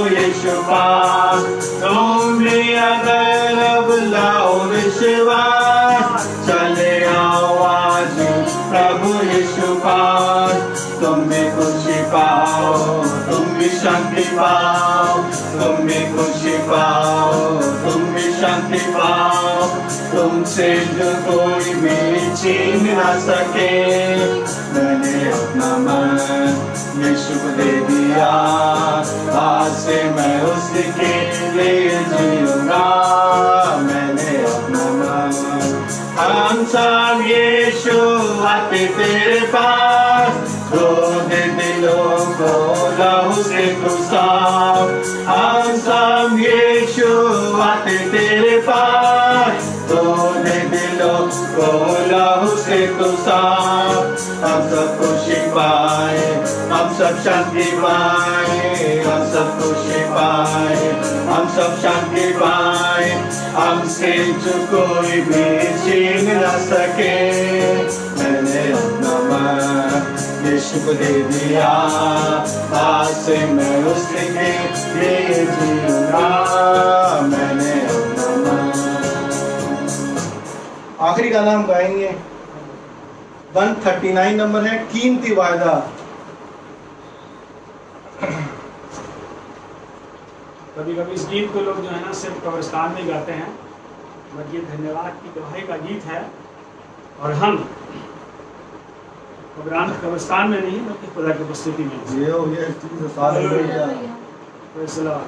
यीशु पास। तुम भी अगर अब लाओ विश्वास, चले आओ आज प्रभु यीशु पास। तुम भी खुशी पाओ, तुम भी शांति पाओ, तुम भी खुशी पाओ, तुम भी शांति पाओ। तुमसे जो कोई भी छीन ना सके, मैंने अपना मन यीशु को दे दिया। आज से मैं उसके लिए जीऊंगा, मैंने अपना मन। हम सब यीशु आते तेरे पास, रोदे दिलों को लहू से तू साफ। हम सब यीशु आते तेरे पास, रोदे दिलों को लहू से तू साफ। हम सब खुशी पाए, हम सब शांति पाए, हम सब खुशी पाए, हम सब शांति पाए। हमसे जो कोई भी छीन न सके, मैंने अपना मन यीशु को दे दिया। आज से मैं उसके लिए जीऊंगा, मैंने अपना मन। आखिरी गाना हम गाएंगे, 139 नंबर है, कीमती वायदा। कभी कभी इस गीत को लोग जो है ना सिर्फ कब्रिस्तान में गाते हैं, बट ये धन्यवाद की गवाही का गीत है। और हम कब्रिस्तान में नहीं बल्कि खुदा की उपस्थिति में। ये हो गया हालेलुया। Praise the Lord.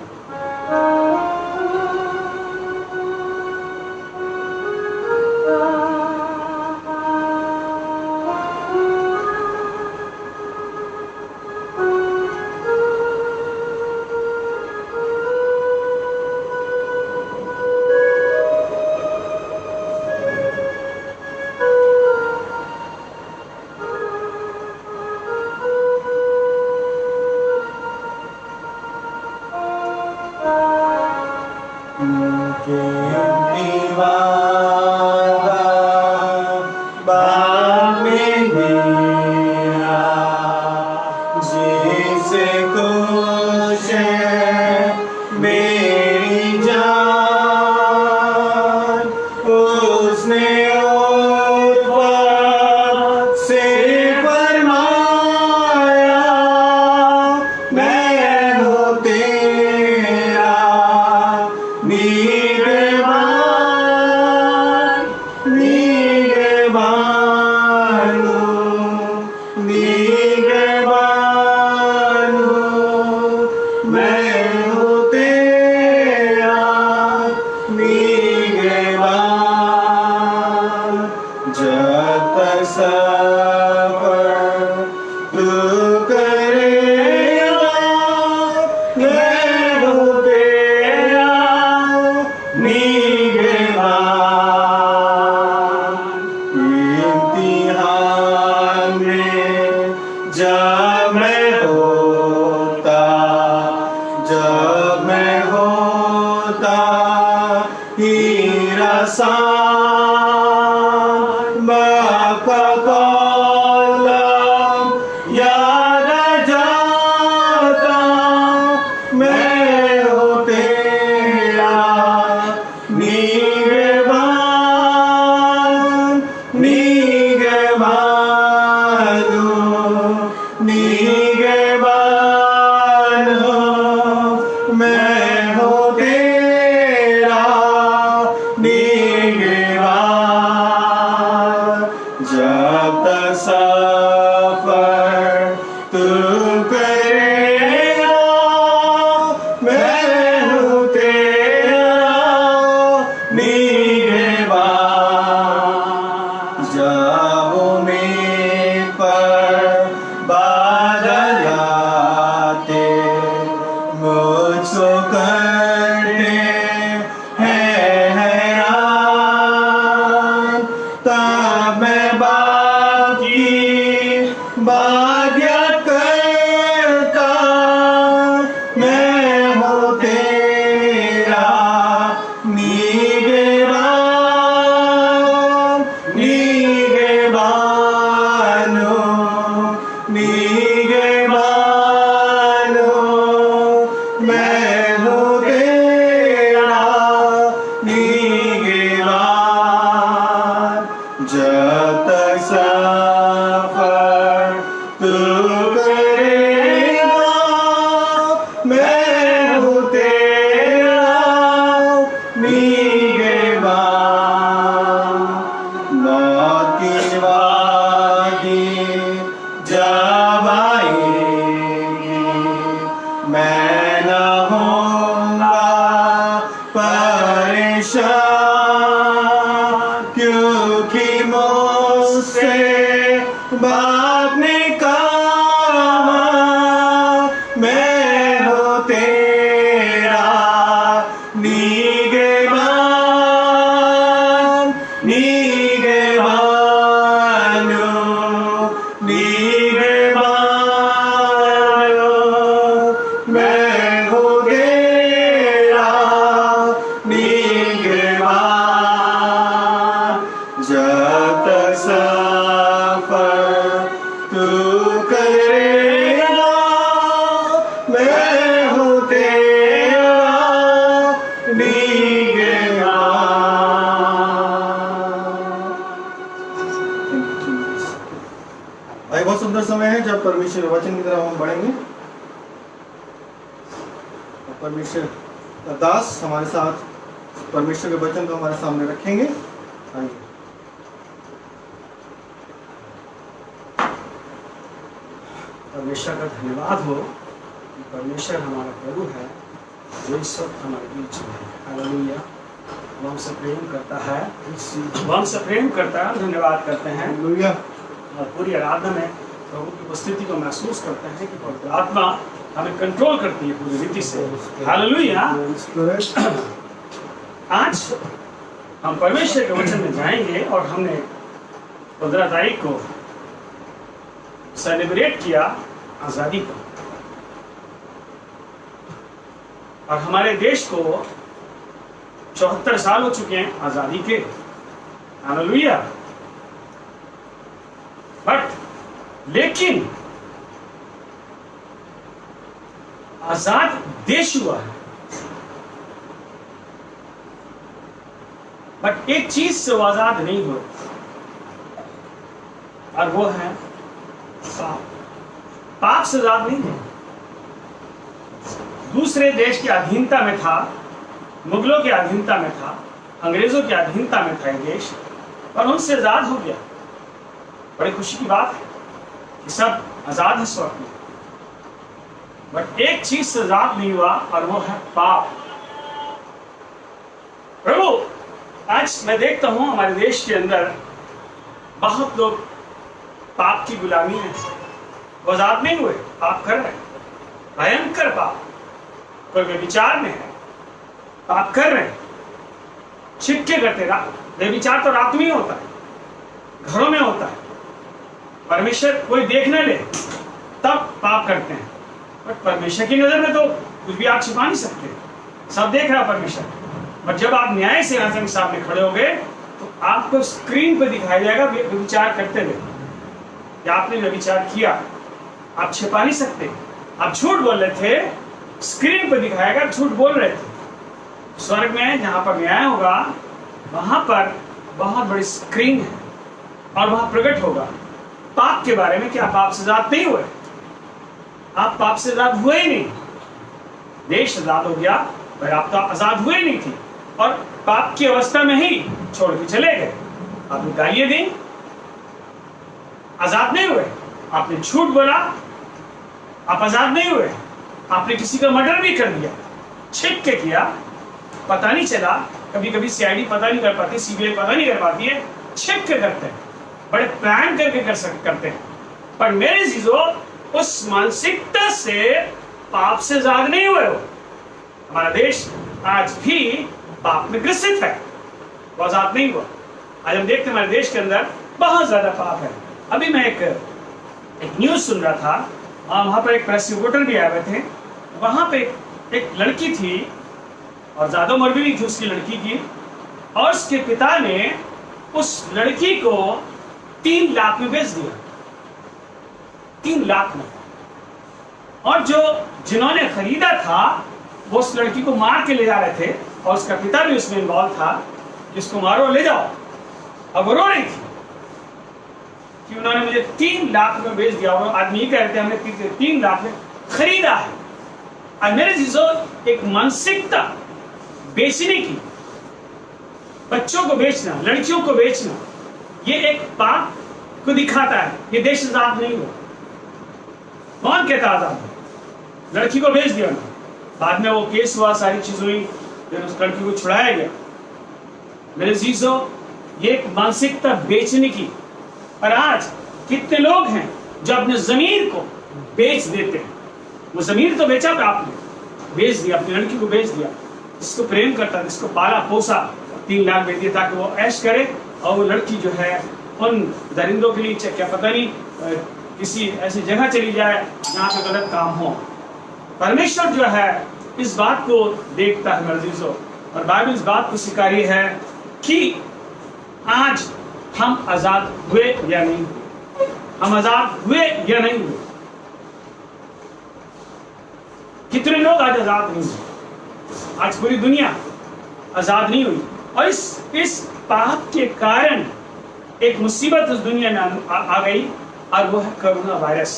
मैं हूँ तेरा निगहबान, जब तक सफर तू करेगा, मैं हूँ तेरा निगहबान। मौत की वादी जब आएगी, मैं न होऊंगा परेशान, क्योंकि मुझसे बाप ने कहा, मैं हूँ तेरा निगहबान, निगहबान हूँ, निगहबान हूँ, मैं हूँ तेरा निगहबान। जब तक सफर तू करेगा, मैं हूँ तेरा निगहबान। भाई बहुत सुंदर समय है जब परमेश्वर के वचन की तरफ हम बढ़ेंगे। और परमेश्वर का दास हमारे साथ परमेश्वर के वचन को हमारे सामने रखेंगे। आइए। परमेश्वर का धन्यवाद हो कि परमेश्वर हमारा प्रभु है जो इस वक्त हमारे बीच में है। हालेलुया। वो हमसे प्रेम करता है, वो हमसे प्रेम करता है। धन्यवाद करते हैं हालेलुया। और पूरी आराधना में प्रभु की उपस्थिति को महसूस करते हैं कि पवित्र आत्मा हमें कंट्रोल करती है पूरी रीति से। हालेलुया। आज हम परमेश्वर के वचन में जाएंगे और हमने 15 तारीख को सेलिब्रेट किया आजादी को, और हमारे देश को 74 साल हो चुके हैं आजादी के। हालेलुया। बट लेकिन आजाद देश हुआ है, बट एक चीज से वो आजाद नहीं हुआ, और वो है पाप। पाप से आजाद नहीं है। दूसरे देश की अधीनता में था, मुगलों की अधीनता में था, अंग्रेजों की अधीनता में था ये देश, और उनसे आजाद हो गया। बड़ी खुशी की बात है कि सब आजाद है इस वक्त में, बट एक चीज से आजाद नहीं हुआ, और वो है पाप। प्रभु, आज मैं देखता हूं हमारे देश के अंदर बहुत लोग पाप की गुलामी में, वो आजाद नहीं हुए, पाप कर रहे हैं, भयंकर पाप। कोई व्यभिचार में है, पाप कर रहे हैं, छिपके करते। व्यभिचार तो रात में ही होता है, घरों में होता है। परमेश्वर कोई देख न ले तब पाप करते हैं, बट परमेश्वर की नजर में तो कुछ भी आप छिपा नहीं सकते, सब देख रहा परमेश्वर। बट जब आप न्याय सिंहासन के सामने खड़े होंगे तो आपको स्क्रीन पर दिखाया जाएगा व्यभिचार करते हुए कि आपने व्यभिचार किया। आप छिपा नहीं सकते। आप झूठ बोल रहे थे, स्क्रीन पर दिखाएगा झूठ बोल रहे थे। स्वर्ग में जहां पर न्याय होगा वहां पर बहुत बड़ी स्क्रीन है, और वहां प्रकट होगा पाप के बारे में कि आप पाप से आजाद नहीं हुए, आप पाप से आजाद हुए ही नहीं। देश आजाद हो गया पर आप तो आजाद हुए नहीं थे, और पाप की अवस्था में ही छोड़ के चले गए। आपने गालियां दी, आजाद नहीं हुए। आपने झूठ बोला, आप आजाद नहीं हुए। आपने किसी का मर्डर भी कर दिया, छिप के किया, पता नहीं चला। कभी कभी सीआईडी पता नहीं कर पाती, सीबीआई पता नहीं कर पाती है, छिप के करते हैं, बड़े प्लान करके करते हैं। पर मेरे चीजों, उस मानसिकता से पाप से आजाद नहीं हुए हो। हमारा देश आज भी पाप में ग्रसित है, वो आजाद नहीं हुआ। आज हम देखते हैं हमारे देश के अंदर बहुत ज्यादा पाप है। अभी मैं एक न्यूज सुन रहा था, वहां पर एक प्रेस रिपोर्टर भी आए हुए थे। वहां पे एक लड़की थी, और ज्यादा उम्र भी नहीं थी उसकी लड़की की, और उसके पिता ने उस लड़की को 3 लाख में बेच दिया, 3 लाख में। और जिन्होंने खरीदा था वो उस लड़की को मार के ले जा रहे थे और उसका पिता भी उसमें इन्वॉल्व था कि उसको मारो ले जाओ। अब वो रो रही थी कि उन्होंने मुझे 3 लाख में बेच दिया। वो आदमी कह रहे थे हमने 3 लाख में खरीदा है। और मेरे चीजों एक मानसिकता बेचने की, बच्चों को बेचना, लड़कियों को बेचना, ये एक पाप को दिखाता है। ये देश आजाद नहीं हुआ। कौन कहता आजाद? लड़की को बेच दिया उन्होंने। बाद में वो केस हुआ, सारी चीज हुई, फिर उस लड़की को छुड़ाया गया। मेरे चीजों ये एक मानसिकता बेचने की। और आज कितने लोग हैं जो अपने जमीर को बेच देते हैं। वो जमीर तो बेचा था आपने, बेच दिया, अपनी लड़की को बेच दिया। जिसको प्रेम करता, जिसको पाला पोसा, 3 लाख बेच दिया ताकि वो ऐश करे और वो लड़की जो है उन दरिंदों के लिए क्या पता नहीं किसी ऐसी जगह चली जाए जहाँ पे गलत काम हो। परमेश्वर जो है इस बात को देखता है मेरे अजीजों, और बाइबल इस बात को स्वीकारी है कि आज हम आजाद हुए या नहीं हुए। हम आजाद हुए या नहीं हुए। कितने लोग आज आजाद नहीं हुए। आज पूरी दुनिया आजाद नहीं हुई और इस पाप के कारण एक मुसीबत इस दुनिया में आ गई और वो है कोरोना वायरस।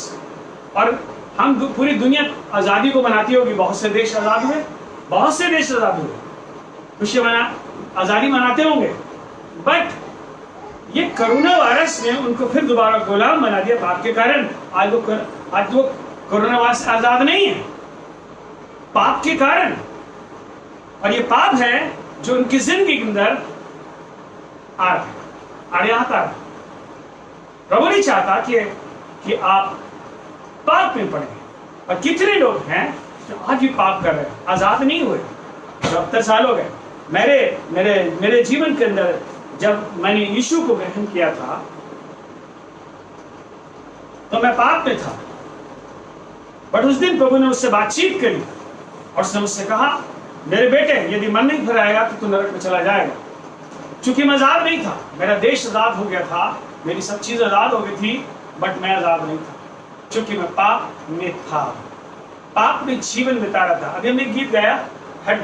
और हम पूरी दुनिया आजादी को मनाती होगी। बहुत से देश आजाद हुए, बहुत से देश आजाद हुए, खुशी आजादी मनाते होंगे, बट ये कोरोना वायरस ने उनको फिर दोबारा गुलाम बना दिया पाप के कारण। आज वो कोरोना वायरस आजाद नहीं है, पाप के कारण। और ये पाप है जो उनकी जिंदगी के अंदर आ रहा है, आड़े आता है। प्रभु नहीं चाहता कि आप पाप में पड़े। और कितने लोग हैं जो आज भी पाप कर रहे हैं, आजाद नहीं हुए। 70 साल हो गए। मेरे जीवन के अंदर जब मैंने यीशु को ग्रहण किया था तो मैं पाप में था, बट उस दिन प्रभु ने उससे बातचीत करी और उसने मुझसे कहा, मेरे बेटे यदि मन नहीं फिराएगा तो तू नरक में चला जाएगा। चूंकि मैं आजाद नहीं था, मेरा देश आजाद हो गया था, मेरी सब चीज आजाद हो गई थी, बट मैं आजाद नहीं था क्योंकि मैं पाप में था, पाप में जीवन बिता रहा था। अभी हमने गीत गाया, हट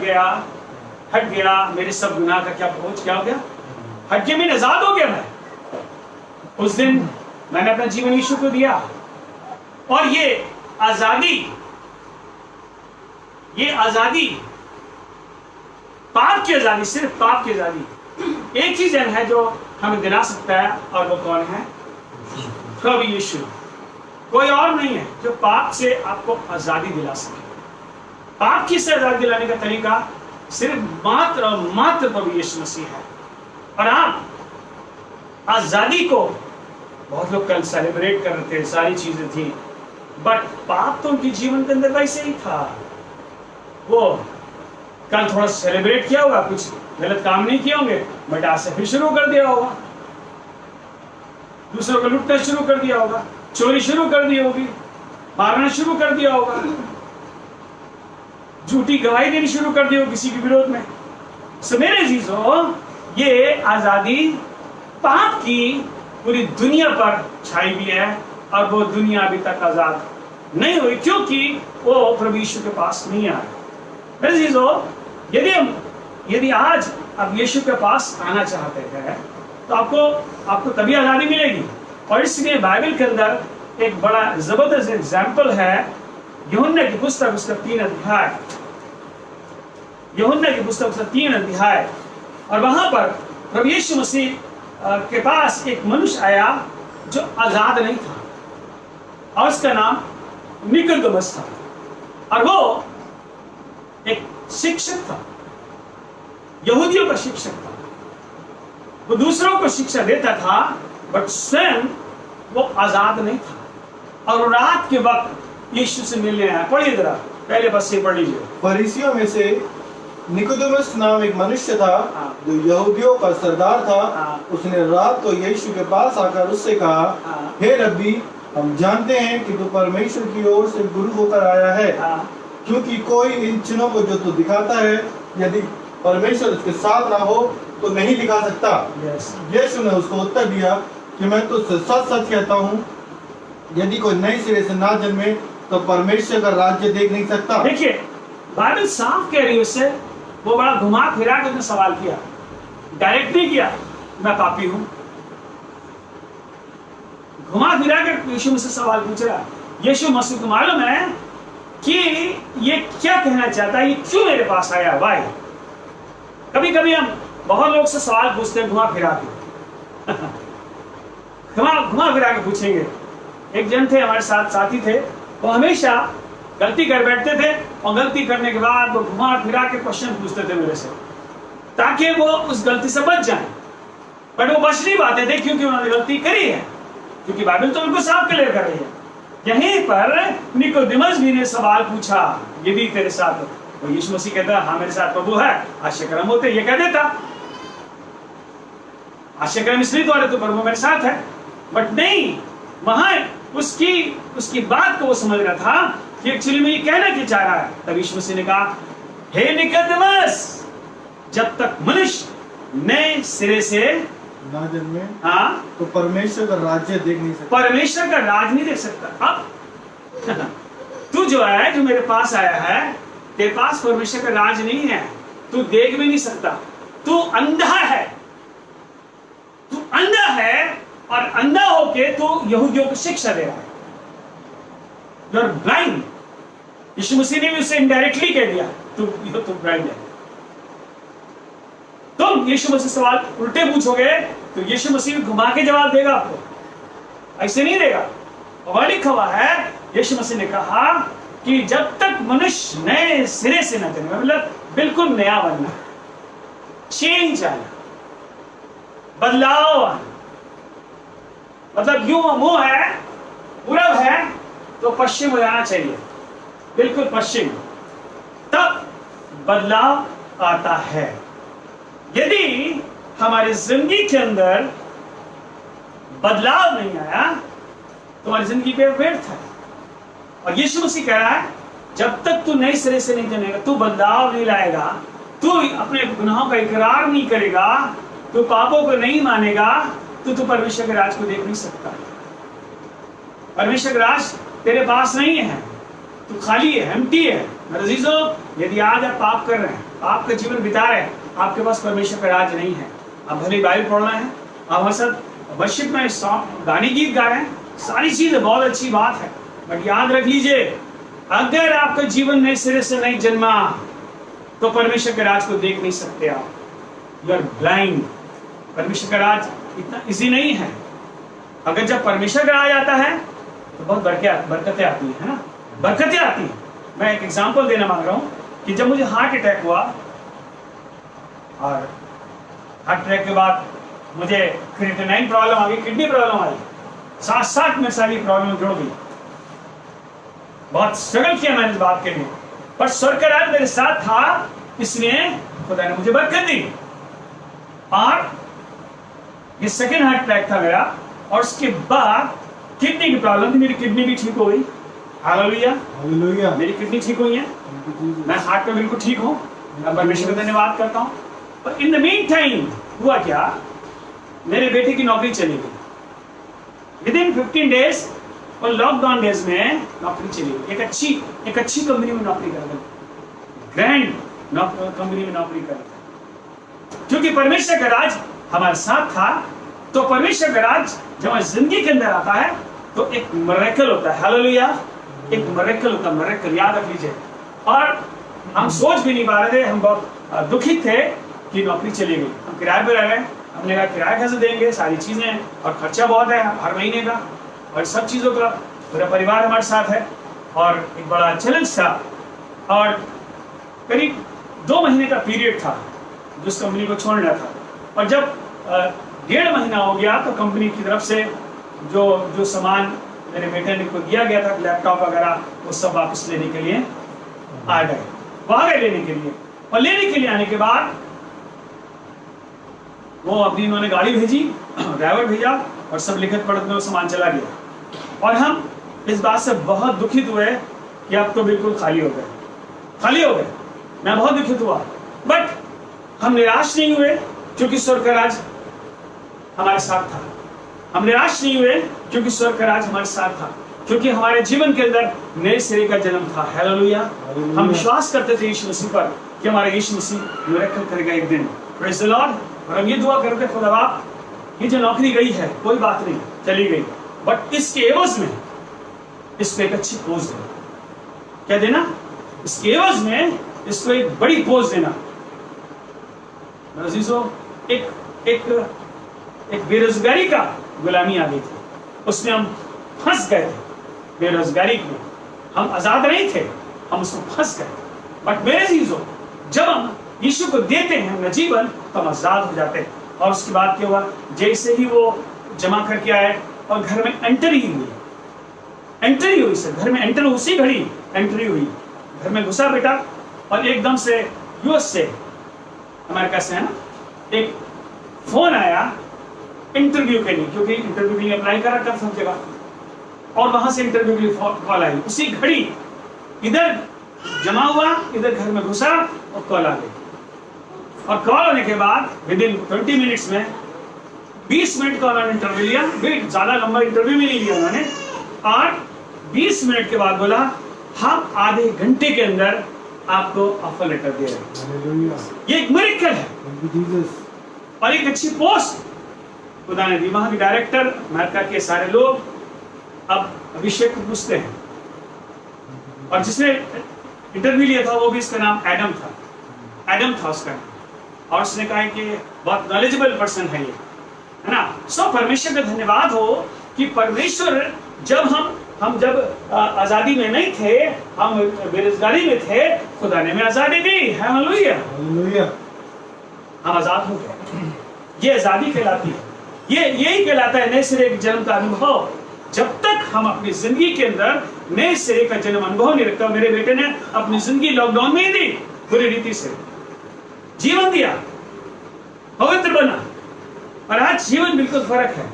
गया मेरे सब गुनाह का क्या बोझ, क्या हो गया, हट गया, मैं आजाद हो गया। मैं उस दिन मैंने अपना जीवन यीशु को दिया और ये आजादी पाप की आजादी, सिर्फ पाप की आजादी एक ही जन है जो हमें दिला सकता है, और वो कौन है? प्रभु यीशु। कोई और नहीं है जो पाप से आपको आजादी दिला सके। पाप की से आजादी दिलाने का तरीका सिर्फ मात्र और मात्र प्रभु यीशु मसीह है। और आप आजादी को, बहुत लोग कल सेलिब्रेट कर रहे थे, सारी चीजें थी, बट पाप तो उनके जीवन के अंदर वैसे ही था। वो कल थोड़ा सेलिब्रेट किया होगा, कुछ गलत काम नहीं किए होंगे, बट आज से फिर शुरू कर दिया होगा, दूसरों को लुटना शुरू कर दिया होगा, चोरी शुरू कर दी होगी, मारना शुरू कर दिया होगा, झूठी गवाही देनी शुरू कर दी होगी किसी के विरोध में। सो मेरे चीजों, ये आजादी पाप की पूरी दुनिया पर छाई हुई है और वो दुनिया अभी तक आजाद नहीं हुई क्योंकि वो प्रभु यीशु के पास नहीं आया। मेरे चीजों, यदि आज आप यीशु के पास आना चाहते हैं तो आपको तभी आजादी मिलेगी। और इसलिए बाइबल के अंदर एक बड़ा जबरदस्त एग्जाम्पल है, यूहन्ना की पुस्तक उसका 3 अध्याय, यूहन्ना की पुस्तक उसका 3 अध्याय। और वहां पर प्रभु यीशु मसीह के पास एक मनुष्य आया जो आजाद नहीं था और उसका नाम निकोदेमुस था, और वो एक शिक्षक था, यहूदियों का शिक्षक था। वो दूसरों को शिक्षा देता था, बट स्वयं वो आजाद नहीं था। और रात के वक्त यीशु से मिलने आया। पढ़िए जरा, पहले बस से पढ़ लीजिए। फरीसियों में से निकोदेमुस नाम एक मनुष्य था जो यहूदियों का सरदार था। उसने रात को यीशु के पास आकर उससे कहा, हे रब्बी, हम जानते हैं कि तू परमेश्वर की ओर से गुरु होकर आया है, क्योंकि कोई इन चिन्हों को जो तू दिखाता है, यदि परमेश्वर उसके साथ ना हो तो नहीं दिखा सकता। यीशु ने उसको उत्तर दिया कि मैं तुझसे सच सच कहता हूँ, यदि कोई नए सिरे से ना जन्मे तो परमेश्वर का राज्य देख नहीं सकता। देखिए, बाइबल साफ कह रही है उससे, वो बड़ा घुमा फिरा के उसने सवाल किया, डायरेक्ट नहीं किया मैं पापी हूं, घुमा फिरा के यीशु मुझसे सवाल पूछ रहा। यीशु मसीह को मालूम है कि ये क्या कहना चाहता है, ये क्यों मेरे पास आया, वाई। कभी कभी हम बहुत लोग से सवाल पूछते हैं घुमा फिरा के घुमा फिरा के पूछेंगे। एक जन थे हमारे साथ, साथी थे, वो हमेशा गलती कर बैठते थे और गलती करने के बाद वो घुमा फिरा के क्वेश्चन पूछते थे मेरे से, ताकि वो उस गलती से बच जाएं। बट वो बच नहीं पाते थे क्योंकि उन्होंने गलती करी है, क्योंकि बाइबल तो उनको साफ क्लियर कर रही है। यहीं पर निकोदेमस भी ने सवाल पूछा, ये भी तेरे साथ, तो यीशु मसीह कहता हाँ मेरे साथ प्रभु है, आश्चर्यक्रम होते, ये कह देता आश्चर्यक्रम इसलिए तो अरे तो प्रभु मेरे साथ है। बट नहीं, वहां उसकी बात को वो समझ रहा था कि एक्चुअली में ये कहना क्या चाह रहा है। तब यीशु मसीह ने कहा, हे निकोदेमस, जब तक मनुष्य नए सिरे से ना जन्मे, हाँ, तो परमेश्वर का राज्य देख नहीं सकता, परमेश्वर का राज नहीं देख सकता। अब तू जो है, जो मेरे पास आया है, तेरे पास परमेश्वर का राज नहीं है, तू देख भी नहीं सकता, तू अंधा है, तू अंधा है, और अंधा होके तू यहूदियों को शिक्षा दे रहा है, यू आर ब्लाइंड। यीशु मसीह ने भी उसे इनडायरेक्टली कह दिया, तू ब्लाइंड है। तुम यीशु मसीह सवाल उल्टे पूछोगे तो यीशु मसीह घुमा के जवाब देगा आपको, ऐसे नहीं देगा। और लिखा हुआ है, यीशु मसीह ने कहा कि जब तक मनुष्य नए सिरे से न जन्मे, मतलब बिल्कुल नया बनना, चेंज आना, बदलाव आना, मतलब यूं मुंह है, पूरब है तो पश्चिम हो जाना चाहिए, बिल्कुल पश्चिम, तब बदलाव आता है। यदि हमारी जिंदगी के अंदर बदलाव नहीं आया तो हमारी जिंदगी पे व्यर्थ है। और यीशु मसीह कह रहा है, जब तक तू नए सिरे से नहीं जनेगा, तू बदलाव नहीं लाएगा, तू अपने गुनाहों का इकरार नहीं करेगा, तू पापों को नहीं मानेगा, तो तू परमेश्वर के राज को देख नहीं सकता। परमेश्वर का राज तेरे पास नहीं है, तू खाली है, एम्प्टी है। मेरे अजीजों, यदि आज आप पाप कर रहे हैं, पाप का जीवन बिता रहे हैं, आपके पास परमेश्वर का राज नहीं है। आप भले बाइबल पढ़ रहे हैं, आप हमारे साथ वर्शिप में गाने गीत गा रहे हैं, सारी चीजें बहुत अच्छी बात है, बट याद रख लीजिए, अगर आपका जीवन नए सिरे से नहीं जन्मा तो परमेश्वर के राज को देख नहीं सकते आप। You are blind. परमेश्वर का राज इतना इजी नहीं है। अगर जब परमेश्वर का राज आता है तो बहुत बरकतें आती है ना, बरकतें आती हैं। मैं एक एग्जांपल देना मांग रहा हूँ कि जब मुझे हार्ट अटैक हुआ, और हार्ट अटैक के बाद मुझे क्रिएटिनिन प्रॉब्लम आ गई, किडनी प्रॉब्लम आई, साथ में सारी प्रॉब्लम जुड़ गई। बहुत स्ट्रगल किया मैंने इस बात के लिए, पर स्वर्ग का राज मेरे साथ था, इसलिए खुदा ने मुझे बरकत दी। और ये सेकेंड हार्ट अटैक था मेरा, और उसके बाद किडनी की प्रॉब्लम थी, मेरी किडनी भी ठीक हो गई। हालेलुया, हालेलुया, मेरी किडनी ठीक हुई है, मैं हार्ट पे बिल्कुल ठीक हूँ, मैं परमेश्वर का धन्यवाद करता हूँ। पर इन द मीन टाइम हुआ क्या, मेरे बेटे की नौकरी चली गई। विदिन 15 डेज और लॉकडाउन डेज में नौकरी चली गई। एक अच्छी कंपनी में नौकरी कर रहा, ग्रैंड कंपनी में नौकरी कर रहा। क्योंकि परमेश्वर का राज हमारे साथ था, तो परमेश्वर का राज जब हमारी जिंदगी के अंदर आता है तो एक मिरेकल होता है। हालेलुया, एक मिरेकल होता है, मिरेकल याद रख लीजिए। और हम सोच भी नहीं पा रहे थे, हम बहुत दुखित थे कि नौकरी चली गई। हम किराए पर रह गए, हमने कहा किराया कैसे देंगे, सारी चीजें, और खर्चा बहुत है हर महीने का, और सब चीजों का। पूरा परिवार हमारे साथ है, और एक बड़ा चैलेंज था। और करीब 2 महीने का पीरियड था जिस कंपनी को छोड़ना था। और जब 1.5 महीना हो गया तो कंपनी की तरफ से जो सामान मेरे बेटे को दिया गया था, लैपटॉप वगैरह, वो सब वापस लेने के लिए आ गए। वो आ गए लेने के लिए, और लेने के लिए आने के बाद वो अपनी इन्होंने गाड़ी भेजी, ड्राइवर भेजा, और सब लिखत पढ़त में वो सामान चला गया। और हम इस बात से बहुत दुखित हुए कि अब तो बिल्कुल खाली हो गए। मैं बहुत दुखित हुआ, बट हम निराश नहीं हुए क्योंकि स्वर्ग का राज हमारे साथ था। हम निराश नहीं हुए क्योंकि स्वर्ग का राज हमारे साथ था। क्योंकि हमारे जीवन के अंदर नए सिरे का जन्म था। हालेलुया। हम विश्वास करते थे यीशु मसीह पर कि हमारा यीशु मसीह मिरेकल करेगा एक दिन। Praise the Lord. और हम ये दुआ करते खुदा बाप, ये जो नौकरी गई है कोई बात नहीं, चली गई, बट इसके एवज में इसको एक अच्छी पोस्ट देना। क्या देना? इसके एवज में इसको एक बड़ी पोस्ट देना। अजीजों, एक बेरोजगारी का गुलामी आ गई थी, उसमें हम फंस गए थे। बेरोजगारी में हम आजाद नहीं थे, हम उसमें फंस गए। बट मेरे अजीजों, जब हम यीशु को देते हैं अपना जीवन तो हम आजाद हो जाते हैं। और उसके बाद क्या हुआ? जैसे ही वो जमा करके आए और घर में एंट्री हुई सर, घर में एंटर, उसी घड़ी एंट्री हुई, घर में घुसा बेटा, और एकदम से यूएस से, अमेरिका से है ना, एक फोन आया इंटरव्यू के लिए, क्योंकि इंटरव्यू के लिए अप्लाई करा कर सब जगह, और वहां से इंटरव्यू के लिए कॉल आई। उसी घड़ी इधर जमा हुआ, इधर घर में घुसा और कॉल आ गई। और कॉल होने के बाद विदिन 20 मिनट्स में 20 मिनट का उन्होंने इंटरव्यू लिया। ज्यादा लंबा इंटरव्यू भी नहीं लिया उन्होंने, और 20 मिनट के बाद बोला हम आधे घंटे के अंदर आपको ऑफर लेटर दे रहे हैं। ये एक मिरेकल है और एक अच्छी पोस्ट खुदा ने दी। वहां के डायरेक्टर, अमेरिका के सारे लोग अब अभिषेक को पूछते हैं, और जिसने इंटरव्यू लिया था वो भी, इसका नाम एडम था उसका नाम, और उसने कहा कि बहुत नॉलेजेबल पर्सन है ये, है ना। सो परमेश्वर का धन्यवाद हो कि परमेश्वर, जब हम जब आजादी में नहीं थे, हम बेरोजगारी में थे, खुदा ने हमें आजादी दी। हालेलुया। हम आजाद हो गए। ये आजादी कहलाती है, यही कहलाता है नए सिरे के जन्म का अनुभव। जब तक हम अपनी जिंदगी के अंदर नए सिरे का जन्म अनुभव नहीं रखता। मेरे बेटे ने अपनी जिंदगी लॉकडाउन में ही दी, पूरी रीति से जीवन दिया, पवित्र बना, और आज जीवन बिल्कुल फर्क है।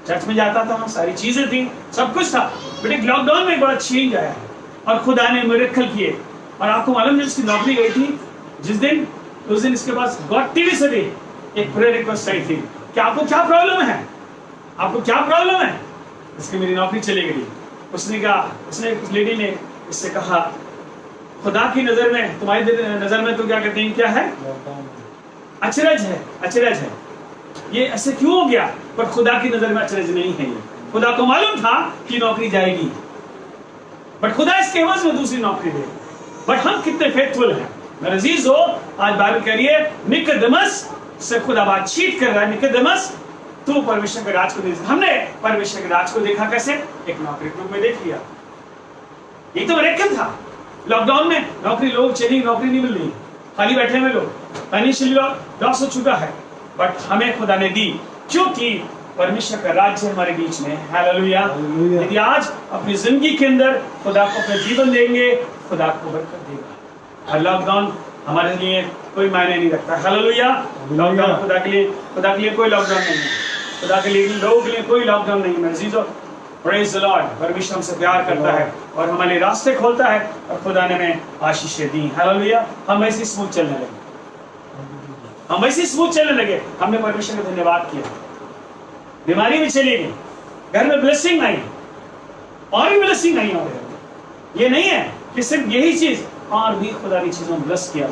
चर्च में जाता था, सारी चीजें थी, सब कुछ था, बट एक लॉकडाउन में एक बड़ा चेंज आया है, और खुदा ने मिरेकल किए। और आपको मालूम है, उसकी नौकरी गई थी जिस दिन, उस दिन इसके पास गॉड टीवी से भी एक प्रेयर रिक्वेस्ट आई थी कि आपको क्या प्रॉब्लम है, आपको क्या प्रॉब्लम है। इसकी मेरी नौकरी चली गई। उसने कहा, उस लेडी ने इससे कहा, खुदा की नजर में, तुम्हारी नजर में तो क्या कहते हैं, क्या है, अचरज है। ये ऐसे क्यों हो गया? पर खुदा की नजर में अचरज नहीं है। ये खुदा को मालूम था कि नौकरी जाएगी, बट खुदा इसके एवज में दूसरी नौकरी दे। बट हम कितने फेथफुल हैं मेरे अजीज हो। आज बाइबल कह रही है, निकोदेमस से खुदा बातचीत कर रहा है, निकोदेमस तू परमेश्वर के राज को देख। हमने परमेश्वर के राज को देखा कैसे? एक नौकरी के रूप में देख लिया। ये तो मिरेकल था। लॉकडाउन में नौकरी, लोग चली, नौकरी नहीं मिल रही, खाली बैठे हुए लोग, फाइनेंशियली लॉस हो चुका है, बट हमें खुदा ने दी, क्योंकि परमेश्वर का राज्य हमारे बीच में है। हालेलुया। यदि आज अपनी जिंदगी के अंदर खुदा को अपना जीवन देंगे, खुदा को बरकत देगा। और लॉकडाउन हमारे लिए कोई मायने नहीं रखता। हालेलुया। लॉकडाउन खुदा के लिए कोई लॉकडाउन नहीं है, खुदा के लिए, लोगों के लिए कोई लॉकडाउन नहीं है। अजीजों, प्रेज द लॉर्ड। परमेश्वर हमसे प्यार करता है और हमारे रास्ते खोलता है, और खुदा ने हमें आशीषें दी। हालेलुया। हम ऐसे स्मूथ चलने लगे, हमने परमेश्वर का धन्यवाद किया। बीमारी भी चली गई, घर में ब्लेसिंग आई, और भी ब्लेसिंग आई। और ये नहीं है कि सिर्फ यही चीज, और भी खुदा की चीजों में ब्लेस किया,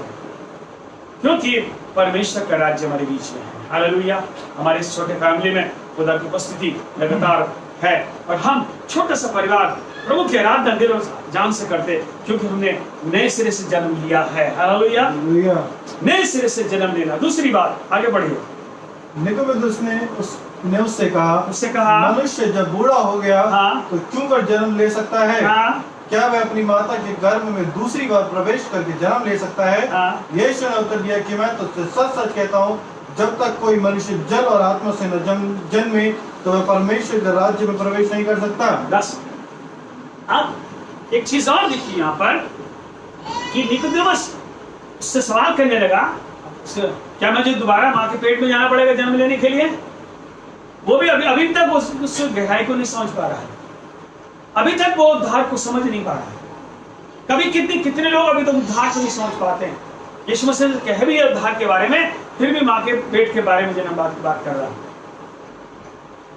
क्योंकि परमेश्वर का राज्य हमारे बीच में है। हालेलुया। हमारे इस छोटे फैमिली में खुदा की उपस्थिति लगातार है, और हम छोटा सा परिवार प्रभु की आराधना दिल और जान से करते, क्योंकि हमने नए सिरे से जन्म लिया है। हालेलुया। नए सिरे से जन्म लेना। दूसरी बात, आगे बढ़िए। निकोदेमस ने उससे कहा, मनुष्य जब बूढ़ा हो गया, हाँ, तो क्यों कर जन्म ले सकता है? हाँ, क्या वह अपनी माता के गर्भ में दूसरी बार प्रवेश करके जन्म ले सकता है? हाँ। यीशु ने उत्तर दिया कि मैं तुझसे सच सच कहता हूँ, जब तक कोई मनुष्य जल और आत्मा से न जन्मे, तो वह परमेश्वर के राज्य में प्रवेश नहीं कर सकता। बस अब एक चीज और देखिए यहाँ पर कि निकोदेमस उससे सवाल करने लगा, क्या मुझे दोबारा माँ के पेट में जाना पड़ेगा जन्म लेने के लिए? वो भी अभी तक उस गहराई को नहीं समझ पा रहा है, अभी तक वो उद्धार को समझ नहीं पा रहा है। कभी कितने लोग अभी तक उद्धार को नहीं समझ पाते हैं। यीशु मसीह कह भी है उद्धार के बारे में, फिर भी माँ के पेट के बारे में जन्म बात कर रहा है।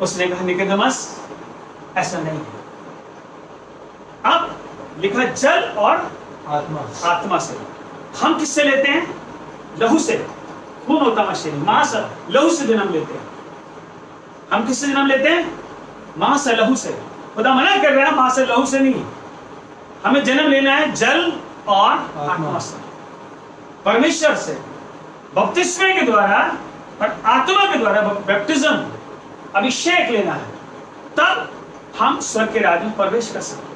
उसने कहा, निकोदेमस ऐसा नहीं है, लिखा जल और आत्मा से। हम किससे लेते हैं? लहू से। खून होता है शरीर, मांस लहू से जन्म लेते हैं। हम किससे जन्म लेते हैं? मांस लहू से। खुदा मना कर रहा है मांस लहू से नहीं, हमें जन्म लेना है जल और आत्मा से, परमेश्वर से, बपतिस्मे के द्वारा और आत्मा के द्वारा बैप्टिज्म, अभिषेक लेना है। तब हम स्वर्ग के राज्य में प्रवेश कर सकते हैं,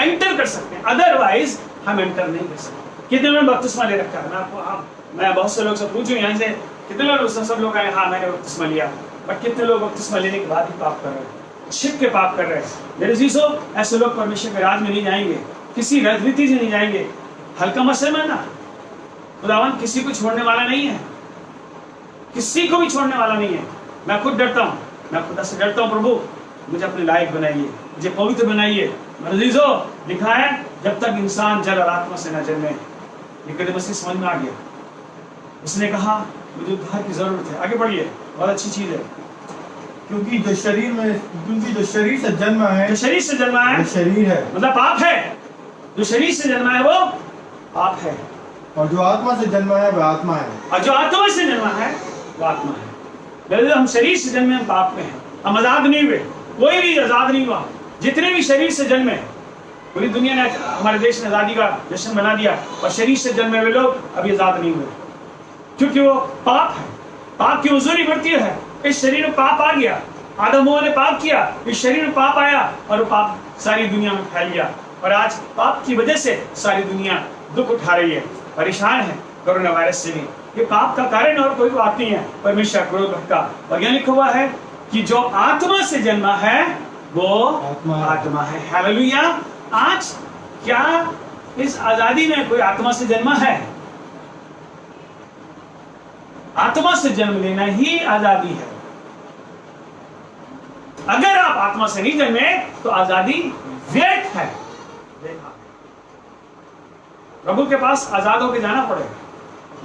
एंटर कर सकते हैं। अदरवाइज हम एंटर नहीं कर सकते। कितने लोग बपतिस्मा ले रखा है? मैं आपको मैं बहुत से लोग से पूछूं यहाँ से, कितने लोग? सब लोग आए हाँ मैंने बपतिस्मा लिया, बट कितने लोग बपतिस्मा लेने के बाद ही पाप कर रहे हैं, छिप के पाप कर रहे हैं? मेरे जीसो, ऐसे लोग परमेश्वर के राज में नहीं जाएंगे, किसी राजनीति से नहीं जाएंगे। हल्का मसला में ना, खुदावन किसी को छोड़ने वाला नहीं है, किसी को भी छोड़ने वाला नहीं है। मैं खुद डरता हूँ, मैं खुदा से डरता हूँ, प्रभु मुझे अपने लायक बनाइए, मुझे पवित्र बनाइए। अजीजो, लिखा है जब तक इंसान जल और आत्मा से न जन्मे। निकोदेमुस को समझ में आ गया, उसने कहा मुझे उद्धार की जरूरत है। आगे बढ़िए, बहुत अच्छी चीज है। क्योंकि जो शरीर से जन्मा है, जो शरीर से जन्मा है, शरीर है, मतलब पाप है। जो शरीर से जन्मा है वो पाप है, और जो आत्मा से जन्मा है वह आत्मा है। और जो आत्मा से जन्मा है वो आत्मा है। हम शरीर से जन्मे, हम पाप में हैं, हम आजाद नहीं हुए। कोई भी आजाद नहीं हुआ। जितने भी शरीर से जन्मे, पूरी दुनिया ने, हमारे देश ने आजादी का जश्न बना दिया, और शरीर से जन्मे हुए लोग अभी आजाद नहीं हुए, क्योंकि वो पाप है। पाप की मजदूरी बढ़ती है। इस शरीर में पाप आ गया, आदम हव्वा ने पाप किया, इस शरीर में पाप आया, और वो पाप सारी दुनिया में फैल गया। और आज पाप की वजह से सारी दुनिया दुख उठा रही है, परेशान है कोरोना वायरस से भी। ये पाप का कारण और कोई बात नहीं है, परमेश्वर क्रोध भटका। और यहाँ लिखा हुआ है कि जो आत्मा से जन्मा है वो आत्मा है। हालेलुया। आज क्या इस आजादी में कोई आत्मा से जन्मा है? आत्मा से जन्म लेना ही आजादी है। अगर आप आत्मा से नहीं जन्मे तो आजादी व्यर्थ है। प्रभु के पास आजाद होकर जाना पड़ेगा।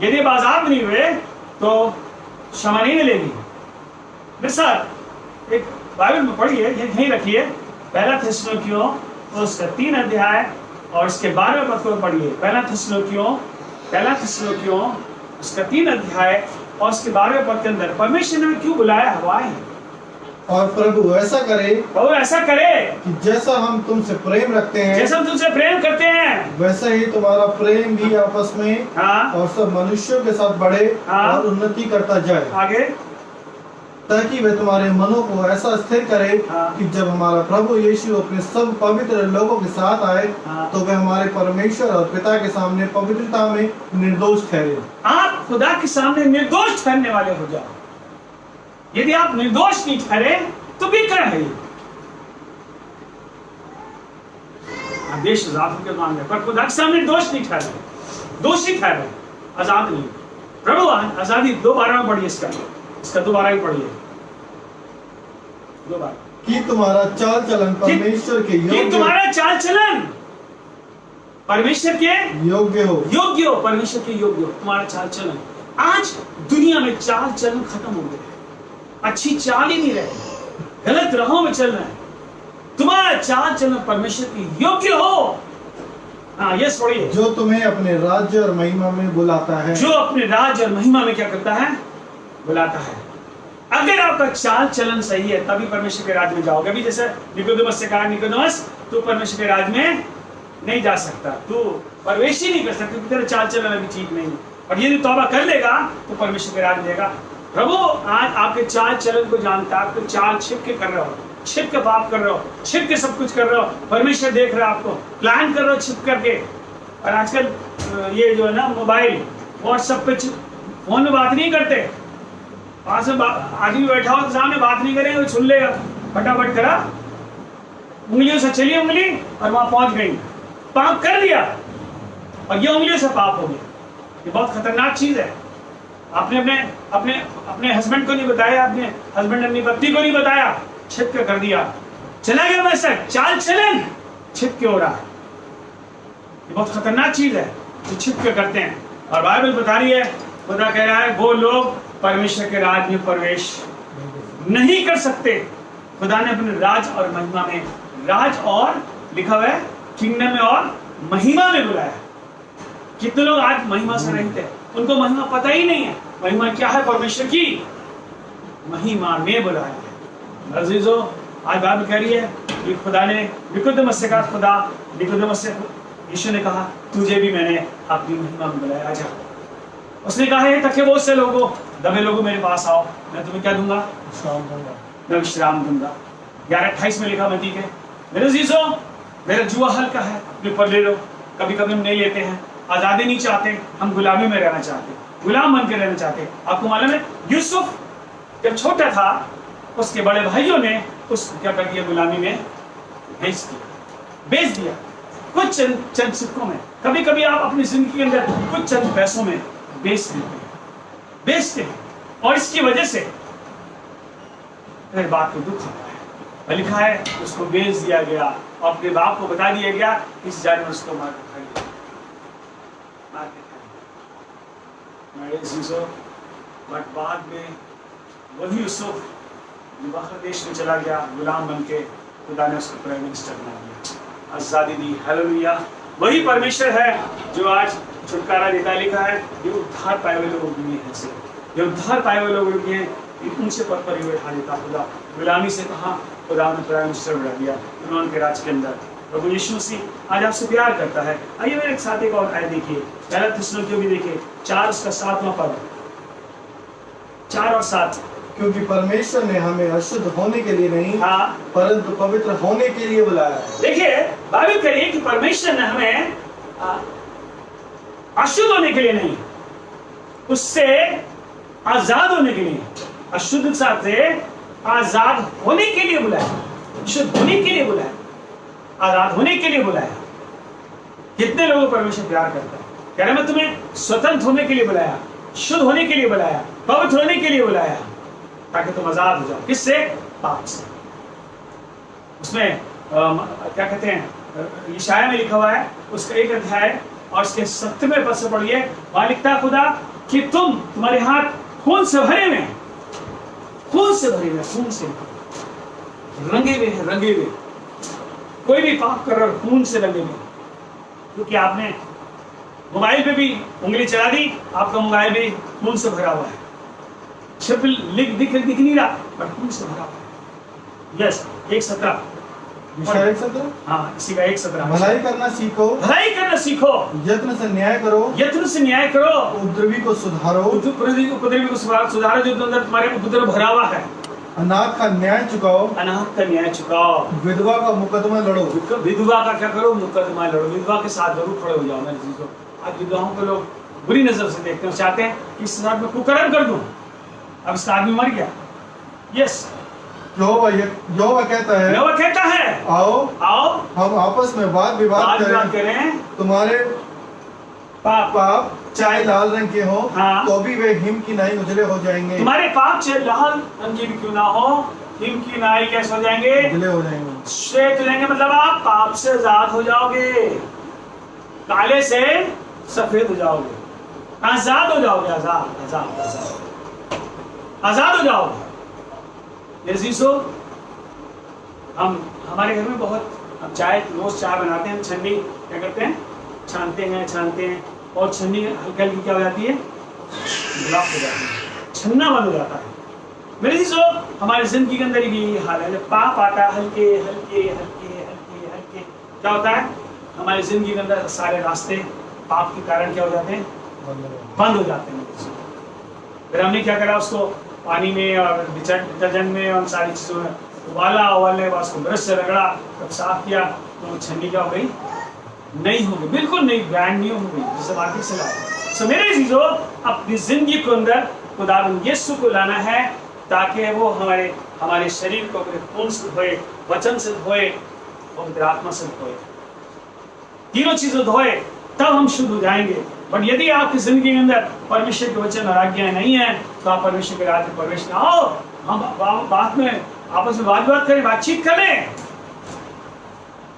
यदि आप आजाद नहीं हुए तो क्षमा नहीं मिलेगी। मेरे साथ एक बाइबल में पढ़िए, यहीं रखिए, पहला थिस्सलुनीकियों उसका 3 अध्याय और उसके 12वें पद को पढ़िए। पहला थिस्सलुनीकियों उसका 3 अध्याय और उसके 12वें पद के अंदर परमेश्वर ने क्यों बुलाया हवाएं? और प्रभु ऐसा करे कि जैसा हम तुमसे प्रेम रखते हैं, जैसा हम तुमसे प्रेम करते हैं, वैसा ही तुम्हारा प्रेम भी आपस में और सब मनुष्यों के साथ बढ़े और उन्नति करता जाए। आगे, ताकि वे तुम्हारे मनों को ऐसा स्थिर करे कि जब हमारा प्रभु यीशु अपने सब पवित्र लोगों के साथ आए तो वे हमारे परमेश्वर और पिता के सामने पवित्रता में निर्दोष ठहरे। आप खुदा के सामने निर्दोष ठहरने वाले हो जाओ। यदि आप निर्दोष नहीं ठहरे तो बेकार है। देश आजाद के मांग पर खुदा के सामने दोष नहीं ठहरे, दोषी ठहरे, आजाद नहीं। प्रभु आजादी 2:12 में पढ़िए, इसका दोबारा ही पढ़िए, दोबारा। कि तुम्हारा चाल चलन परमेश्वर के योग्य, तुम्हारा चाल चलन परमेश्वर के योग्य हो, परमेश्वर के योग्य हो तुम्हारा चाल चलन। आज दुनिया में चाल चलन खत्म हो गया, अच्छी चाल ही नहीं रही, गलत राहों में चल रहे हैं। तुम्हारा चाल चलन परमेश्वर की योग्य हो। ये छोड़िए, जो तुम्हें अपने राज्य और महिमा में बुलाता है, जो अपने राज्य और महिमा में क्या करता है? बुलाता है। अगर आपका चाल चलन सही है तभी परमेश्वर के राज्य में जाओगे। अभी जैसे निकोदेमुस से कहा, निकोदेमुस तू परमेश्वर के राज्य में नहीं जा सकता, तू प्रवेश ही नहीं कर सकता क्योंकि तेरा चाल चलन अभी ठीक नहीं। और यदि तौबा कर लेगा तो परमेश्वर के राज्य देगा। प्रभु आज आपके चाल चलन को जानता है, आपको चाल छिप के कर रहे हो, छिप के पाप कर रहे हो, छिप के सब कुछ कर रहे हो, परमेश्वर देख रहा है आपको, प्लान कर रहे हो छिप करके। और आजकल ये जो है ना मोबाइल व्हाट्सएप पे फोन में बात नहीं करते, पास में आदमी बैठा हो तो सामने बात नहीं करेंगे, सुन लेगा, फटाफट करा, उंगलियों से चली उंगली और वहां पहुंच गई, पाप कर दिया और ये उंगलियों से पाप हो गया। ये बहुत खतरनाक चीज है। आपने अपने अपने अपने हस्बैंड को नहीं बताया, अपने हस्बैंड ने अपनी पत्नी को नहीं बताया, छिप के कर दिया, चला गया वैसा चाल चलन छिप के हो रहा है। ये बहुत खतरनाक चीज है जो छिप के करते हैं। और बाइबल बता रही है, खुदा कह रहा है वो लोग परमेश्वर के राज में प्रवेश नहीं कर सकते। खुदा ने अपने राज और महिमा में, राज और लिखा हुआ है किंगडम में और महिमा में बुलाया। कितने लोग आज महिमा से रहित हैं, उनको महिमा पता ही नहीं है। महिमा क्या है? परमेश्वर की महिमा में बुलाया है। अजीजों, आज बाइबल कह रही है कि खुदा ने निकोदेमस से कहा, खुदा निकोदेमस से यीशु ने कहा तुझे भी मैंने अपनी महिमा में बुलाया, आजा। उसने कहा है थके बहुत से लोगों, दबे लोगों मेरे पास आओ, मैं तुम्हें क्या दूंगा? मैं विश्राम दूंगा। 11:28 में लिखा मती के। मेरे अजीजों, मेरा जुआ हल्का है, तुम पढ़ ले लो। कभी कभी हम नहीं लेते हैं, आजादी नहीं चाहते, हम गुलामी में रहना चाहते, गुलाम बन के रहना चाहते। आपको मालूम है यूसुफ जब छोटा था उसके बड़े भाइयों ने उस क्या कर दिया? गुलामी में बेच दिया कुछ चंद सिक्कों में। कभी कभी आप अपनी जिंदगी के अंदर कुछ चंद पैसों में बेचते हैं और इसकी वजह से बात को दुख होता है। लिखा है उसको बेच दिया गया और अपने बाप को बता दिया गया, इस जानवर उसको मार के खा लिया। बट बाद में वही यूसुफ बाहर देश में चला गया, गुलाम बन के। खुदा ने उसको प्राइम मिनिस्टर बना दिया, आजादी दी। हालेलुया। वही परमेश्वर है जो आज छुटकारा देता। लिखा है ये उद्धार पाए हुए लोगों के लिए है, ये उद्धार पाए हुए लोगों के लिए ऊंचे पद पर बैठा देता। खुदा गुलामी से कहा, खुदा ने प्राइम मिनिस्टर बना दिया उन्होंने के राज के अंदर। प्रभु यीशु मसीह आज आपसे प्यार करता है। आइए मेरे एक साथ एक और आयत देखिए, पहला थिस्सलुनीकियों भी देखिए 4 उसका 7वां पद, 4 और 7। क्योंकि परमेश्वर ने हमें अशुद्ध होने के लिए नहीं, हाँ, परंतु पवित्र होने के लिए बुलाया है। देखिए बाइबल कह रही है कि परमेश्वर ने हमें अशुद्ध होने के लिए नहीं, उससे आजाद होने के लिए, अशुद्धता से आजाद होने के लिए बुलाया, शुद्ध होने के लिए बुलाया, आजाद होने के लिए बुलाया। कितने लोगों को परमेश्वर प्यार करता है? कह रहे मैं तुम्हें स्वतंत्र होने के लिए बुलाया, शुद्ध होने के लिए बुलाया, पवित्र होने के लिए बुलाया, ताकि तुम आजाद हो जाओ। किससे? पाप से। उसमें क्या कहते हैं, यशाया में लिखा हुआ है उसका 1 अध्याय और उसके 7वें पद से पढ़िए। वहां लिखता है खुदा कि तुम्हारे हाथ खून से भरे हुए, खून से भरे हुए, खून से रंगे हुए हैं, रंगे हुए। कोई भी पाप कर रहा खून से रंगे हुए, क्योंकि आपने मोबाइल पे भी उंगली चला दी, आपका मोबाइल भी खून से भरा हुआ है। शब्द दिख नहीं रहा पर खून से भरा हुआ है। यस, 1:17। हाँ, इसी का 1:17। भलाई करना सीखो, भलाई करना सीखो, यत्न से न्याय करो, यत्न से न्याय करो, उपद्रवी को सुधारो, उपद्रवी को सुधारो जो अंदर तुम्हारे उपद्रव भरा हुआ है। अनाथ का न्याय चुकाओ, अनाथ का न्याय चुकाओ, विधवा का मुकदमा लड़ो। विधवा का क्या करो? मुकदमा लड़ो। विधवा के साथ जरूर खड़े हो जाओ। मेरे चीजों, आज विधवाओं को लोग बुरी नजर से देखते हैं, चाहते हैं कि इस साथ में कुकर्म कर दूं। अब इस आदमी मर गया। यस, यहोवा कहता है आओ हम आपस में वाद विवाद करें। तुम्हारे पाप चाहे लाल रंग के हो, हाँ, तो भी वे हिम की नाई उजले हो जाएंगे। तुम्हारे पाप चाहे लाल रंग के भी क्यों ना हो, हिम की नाई कैसे हो जाएंगे? उजले हो जाएंगे, श्वेत हो जाएंगे। मतलब आप पाप से आजाद हो जाओगे, काले से सफेद हो जाओगे, आजाद हो जाओगे, आजाद आजाद आजाद आजाद हो जाओगे। यजीसो, हम हमारे घर में बहुत हम चाय रोज चाय बनाते हैं, छन्नी क्या करते हैं, छानते हैं और छन्नी हल्की हल्की क्या हो जाती है? ब्लॉक हो जाती है, छन्ना बंद हो जाता है। मेरे चीजों, हमारे जिंदगी के अंदर भी हाल है। जब पाप आता है हल्के हल्के हल्के हल्के हल्के, क्या होता है? हमारी जिंदगी के अंदर सारे रास्ते पाप के कारण क्या हो जाते हैं? बंद हो जाते हैं। फिर हमने क्या करा? उसको पानी में और डिटर्जेंट में और सारी चीज़ों में उबालने के बाद उसको ब्रश से रगड़ा, तब साफ किया, तो छन्नी क्या हो गई? नहीं हो गई, बिल्कुल नहीं, ब्रांड न्यू हो गई, जैसे मार्केट से लाए। सो मेरे चीज़ों, अपनी जिंदगी के अंदर खुदावंद यीशु को लाना है, ताकि वो हमारे शरीर को अपने खून से धोए, वचन से धोए, पवित्र आत्मा से धोए, तीनों चीजें धोए, तब हम शुद्ध हो जाएंगे। बट यदि आपकी जिंदगी के अंदर परमेश्वर के वचन और आज्ञाएं नहीं है, तो आप परमेश्वर के राज्य में प्रवेश ना हो। हम बात में आपस में बात करें, बातचीत करें।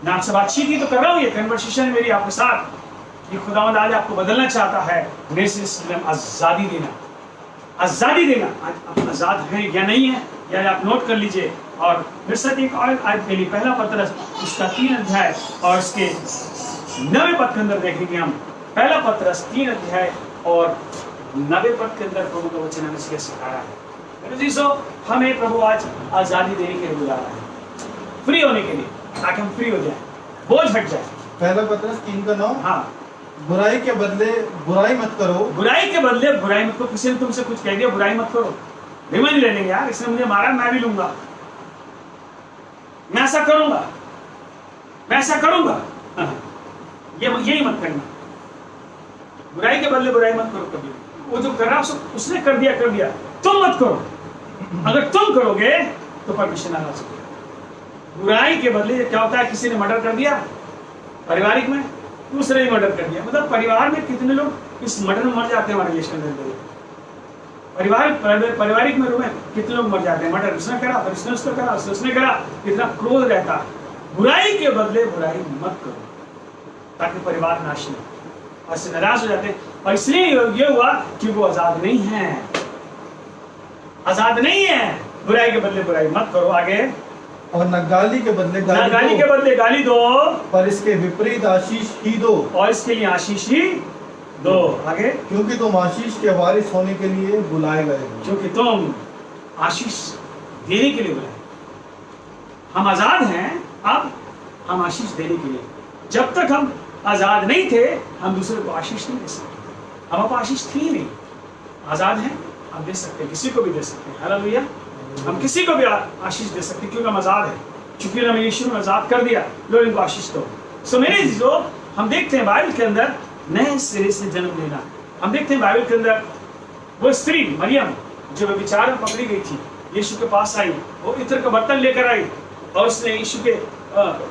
मैं आपसे बातचीत ही तो कर रहा हूँ, ये कन्वर्सेशन है मेरी आपके साथ। ये खुदावंद आज आपको बदलना चाहता है, मेरे से आजादी देना। आज आप आजाद हैं या नहीं है, या आप नोट कर लीजिए और मेरे साथ एक और आयत के लिए पहला पत्रस उसका 3 अध्याय और उसके 9वें पद के अंदर देखेंगे हम। पहला पत्रस 3 अध्याय और 9वें पद के अंदर प्रभु का वचन हमें सिखा रहा है। मेरे जीसो, हमें प्रभु आज आजादी देने के लिए बुला रहा है, फ्री होने के लिए, ताकि हम फ्री हो जाए, बोझ हट जाए। पहला पत्रस 3:9। हाँ, बुराई के बदले बुराई मत करो। बुराई के बदले बुराई मत करो। किसी ने तुमसे कुछ कह दिया, बुराई मत करो, रिवेंज ले लेंगे यार, इसने मुझे मारा मैं भी लूंगा, मैं ऐसा करूंगा, मैं ऐसा करूंगा। यही मत करना। बुराई के बदले बुराई मत करो कभी। वो जो कर रहा उसने कर दिया, तुम मत करो। अगर तुम करोगे तो परमिशन नाराज होगा। बुराई के बदले क्या होता है, किसी ने मर्डर कर दिया पारिवारिक में, दूसरे ने मर्डर कर दिया, मतलब परिवार में कितने लोग इस मर्डर में मर जाते हैं हमारे रिलेशन में। पारिवारिक में कितने लोग मर जाते हैं, मर्डर उसने करा, फिर उसने उसको करा, उसने करा, इतना क्रोध रहता है। बुराई के बदले बुराई मत करो, ताकि परिवार नाश न हो। और इससे नाराज हो जाते हैं, और इसलिए ये हुआ कि वो आजाद नहीं है, आजाद नहीं है। बुराई के बदले बुराई मत करो। आगे, और न गाली के बदले गाली के बदले गाली दो, पर इसके विपरीत आशीष ही दो, और इसके लिए आशीष ही दो। आगे, क्योंकि तुम आशीष के वारिस होने के लिए बुलाए गए हो। क्योंकि तुम आशीष देने के लिए बुलाए। हम आजाद हैं, अब हम आशीष देने के लिए। जब तक हम आजाद नहीं थे, हम दूसरे को आशीष नहीं दे सकते। हम आशीष थी नहीं। आजाद हैं, हम दे सकते हैं, किसी को भी दे सकते हैं। हालेलुया। हम किसी को भी आशीष दे सकते हैं, क्योंकि हम आजाद हैं, क्योंकि हमें यीशु ने आजाद कर दिया। लोग इनको आशीष दो। सो मेरे जो हम देखते हैं बाइबल के अंदर नए सिरे से जन्म लेना। हम देखते हैं बाइबल के अंदर वो स्त्री मरियम जो व्यभिचार में पकड़ी गई थी, यीशु के पास आई, वो इत्र का बर्तन लेकर आई, और उसने यीशु के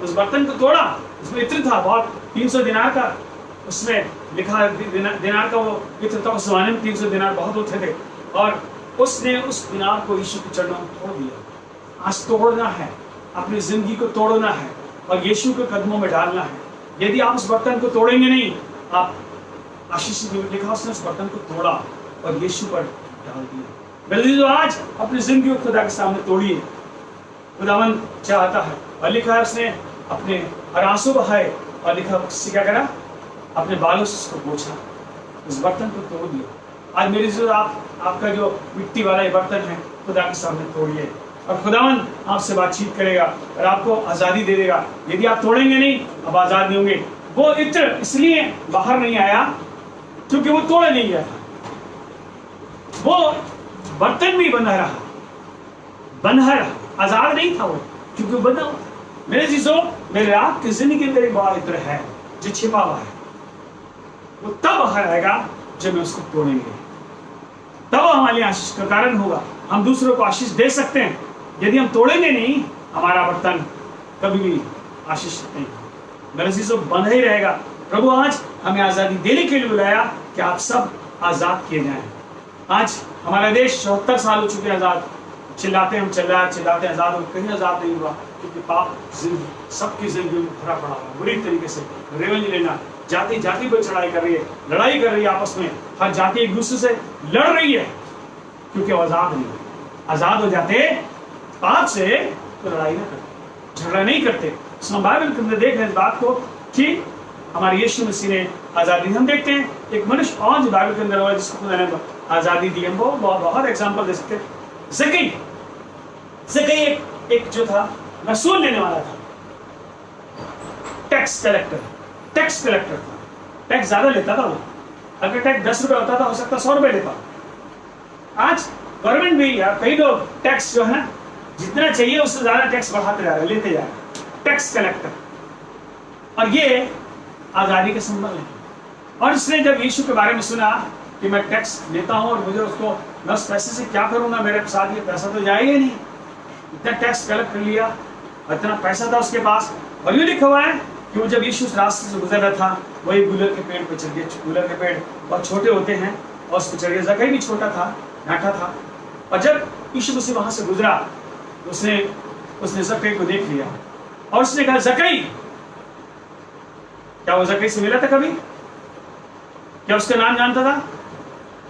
उस बर्तन को तोड़ा। उसमें इत्र था बहुत, 300 दिनार का, उसमें लिखा दिनार का वो इत्र था। उस जमाने में 300 दिनार बहुत होते थे, और उसने उस दिनार को यीशु के चरणों में तोड़ दिया। आज तोड़ना है, अपनी जिंदगी को तोड़ना है और यीशु के कदमों में डालना है। यदि आप उस बर्तन को तोड़ेंगे नहीं, आप आशीष लिखा उसने उस बर्तन को तोड़ा और यीशु पर डाल दिया। बल्कि आज अपनी जिंदगी को खुदा के सामने तोड़िए। खुदावन चाहता है, और लिखा है उसने अपने आंसू बहाए, और लिखा उससे क्या करा, अपने बालों से उसको पोंछा, उस बर्तन को तोड़ दिया। आज मेरी जो आपका जो मिट्टी वाला ये बर्तन है, खुदा के सामने तोड़िए, और खुदावन आपसे बातचीत करेगा और आपको आज़ादी दे देगा। यदि आप तोड़ेंगे नहीं, अब आज़ाद नहीं होंगे। वो इत्र इसलिए बाहर नहीं आया क्योंकि वो तोड़ा नहीं गया था, वो बर्तन भी बंधा रहा, आज़ाद नहीं था वो, क्योंकि वो बंधा हुआ। मेरे चीजों, मेरे आपकी जिंदगी में एक बड़ा इत्र है जो छिपा हुआ है। वो तब बाहर आएगा जब हम उसको तोड़ेंगे, तब हमारे आशीष का कारण होगा। हम दूसरों को आशीष दे सकते हैं। यदि हम तोड़ेंगे नहीं, हमारा बर्तन कभी भी आशीष नहीं, मेरे चीजों बंधा ही रहेगा। प्रभु आज हमें आजादी देने के लिए बुलाया कि आप सब आजाद किए जाएं। आज हमारा देश 74 साल हो चुके हैं आजाद। चिल्लाते हैं, हम चिल्लाते हैं आजाद हो, कहीं आजाद नहीं हुआ, क्योंकि पाप सबकी जिंदगी में भरा पड़ा हुआ। बुरी तरीके से रिवेंज लेना, जाति पर चढ़ाई कर रही है, लड़ाई कर रही है आपस में। हर जाति एक दूसरे से लड़ रही है, क्योंकि आजाद नहीं। आजाद हो जाते पाप से तो लड़ाई ना करते, झगड़ा नहीं करते। बाइबल के अंदर देख रहे इस बात को कि हमारे यीशु मसीह ने आजादी। हम देखते हैं एक मनुष्य और जो बाइबल के अंदर हुआ जिसको मैंने आजादी दी। हम बहुत एग्जाम्पल दे सकते हैं। ज़कई एक जो था, महसूल लेने वाला था, टैक्स कलेक्टर था। टैक्स ज्यादा लेता था वो। अगर टैक्स 10 रुपए होता था, हो सकता 100 रुपए लेता। आज गवर्नमेंट भी, या कई लोग टैक्स जो है ना, जितना चाहिए उससे ज्यादा टैक्स बढ़ाते जा रहे, लेते जा रहे। टैक्स कलेक्टर, और ये आजादी का सिंबल है। और इसने जब यीशु के बारे में सुना कि मैं टैक्स लेता हूँ और मुझे उसको, मैं उस पैसे से क्या करूंगा, मेरे साथ ये पैसा तो जाएगा ही नहीं। इतना टैक्स कलेक्ट कर लिया, इतना पैसा था उसके पास। और ये लिखा हुआ है कि वो जब यीशु उस रास्ते से गुजर रहा था, वही गुलर के पेड़ पर चढ़ गया। गुलर के पेड़ बहुत छोटे होते हैं, और उस पर चढ़ गया। ज़कई भी छोटा था, नाटा था। और जब यीशु मसीह वहां से गुजरा, उसने ज़कई को देख लिया, और उसने कहा, ज़कई। क्या वो ज़कई से मिला था कभी? क्या उसका नाम जानता था?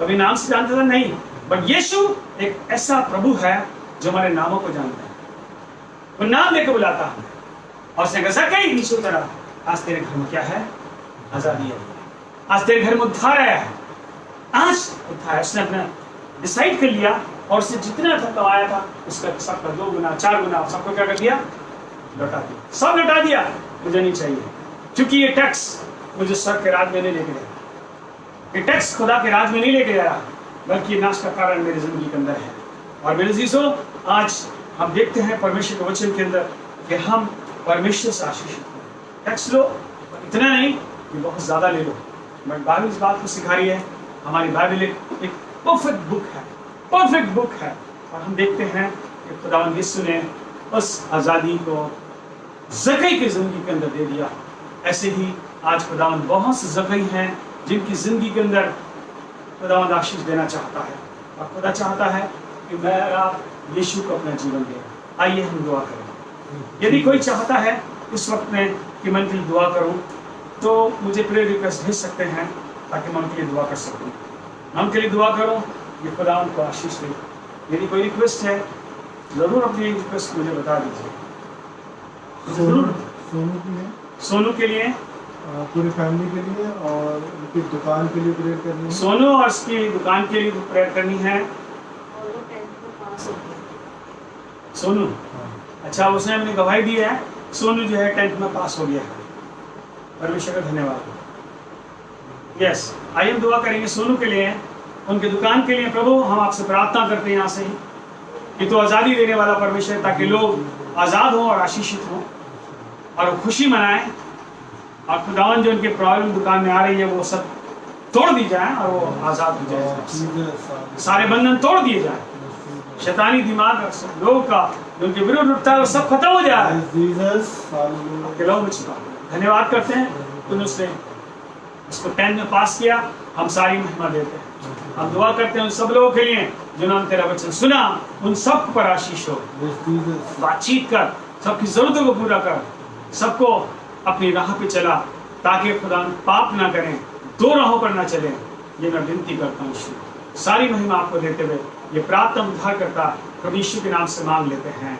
कभी नाम से जानता था? नहीं। बट यीशु एक ऐसा प्रभु है जो हमारे नामों को जानता है। वो नाम लेकर बुलाता है और उसने कहा ज़क्कई नीचे उतरा, आज तेरे घर में क्या है? आजादी है, आज तेरे घर में उद्धार आया है, आज उद्धार है। उसने अपना डिसाइड कर लिया और उसने जितना था कमाया था उसका सबका 2 गुना 4 गुना सबको क्या कर दिया? लौटा दिया, सब लौटा दिया। मुझे नहीं चाहिए, क्योंकि ये टैक्स मुझे स्वर्ग के राज में नहीं लेके जाए, ये टैक्स खुदा के राज में नहीं लेके जा रहा, बल्कि ये नाश का कारण मेरी जिंदगी के अंदर है। और मेरे अजीजों, आज हम देखते हैं परमेश्वर के वचन के अंदर कि हम परमेश्वर से आशीषित हैं। टैक्स लो, इतना नहीं कि बहुत ज्यादा ले लो। बट बाइबल इस बात को सिखा रही है, हमारी बाइबल एक परफेक्ट बुक है, परफेक्ट बुक है। और हम देखते हैं कि खुदावंद यीशु ने उस आज़ादी को ज़क्कई की जिंदगी के अंदर दे दिया। ऐसे ही आज खुदावंद बहुत से ज़क्कई हैं जिनकी जिंदगी के अंदर खुदावंद आशीष देना चाहता है, और खुदा चाहता है कि मैं आप यीशु को अपना जीवन दें। आइए हम दुआ करें। यदि कोई चाहता है इस वक्त में कि मैं उनके लिए दुआ करूं, तो मुझे प्रेयर रिक्वेस्ट भेज सकते हैं ताकि मैं उनके लिए दुआ कर सकूं, मैं उनके लिए दुआ करूं, ये खुदा उनको आशीष दे। यदि कोई रिक्वेस्ट है ज़रूर अपनी रिक्वेस्ट मुझे बता दीजिए। जरूर सोनू के लिए, पूरी फैमिली के लिए और उनकी दुकान के लिए प्रेयर करनी है। सोनू और उसकी दुकान के लिए प्रेयर करनी है। सोनू, अच्छा, उसने अपनी गवाही दी है, सोनू जो है 10th में पास हो गया है। परमेश्वर का धन्यवाद। यस, आइए हम दुआ करेंगे सोनू के लिए, उनके दुकान के लिए। प्रभु, हम आपसे प्रार्थना करते हैं यहाँ से ही कि तो आज़ादी देने वाला परमेश्वर, ताकि लोग आज़ाद हों और आशीषित हों और खुशी मनाएं, और खुदावन जो उनके प्रॉब्लम दुकान में आ रही है वो सब तोड़ दी जाए और वो आज़ाद हो जाए, सारे बंधन तोड़ दिए जाए, शैतानी दिमाग लोगों का जो उनके विरुद्ध उठता है वो सब खत्म हो जाए। आपके लोगों में छिपा धन्यवाद करते हैं, तुमने उसको 10th में पास किया, हम सारी महिमा देते हैं। हम दुआ करते हैं उन सब लोगों के लिए जिन्होंने तेरा वचन सुना, उन सब पर आशीष हो। बातचीत कर, सबकी जरूरतों को पूरा कर, सबको अपनी राह पे चला, ताकि खुदा पाप ना करें, 2 राहों पर ना चलें। ये मैं विनती करता हूँ। सारी महिमा आपको देते हुए ये प्रार्थना उद्धार करता प्रभु यीशु के नाम से मांग लेते हैं,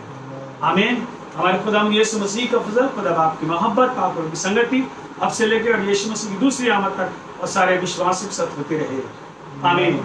आमीन। हमारे खुदा यीशु मसीह का फजल, खुदा बाप की मोहब्बत, पाक और की संगति अब से लेकर और यीशु मसीह की दूसरी आमद तक और सारे विश्वासी के साथ होती रहे, आमीन।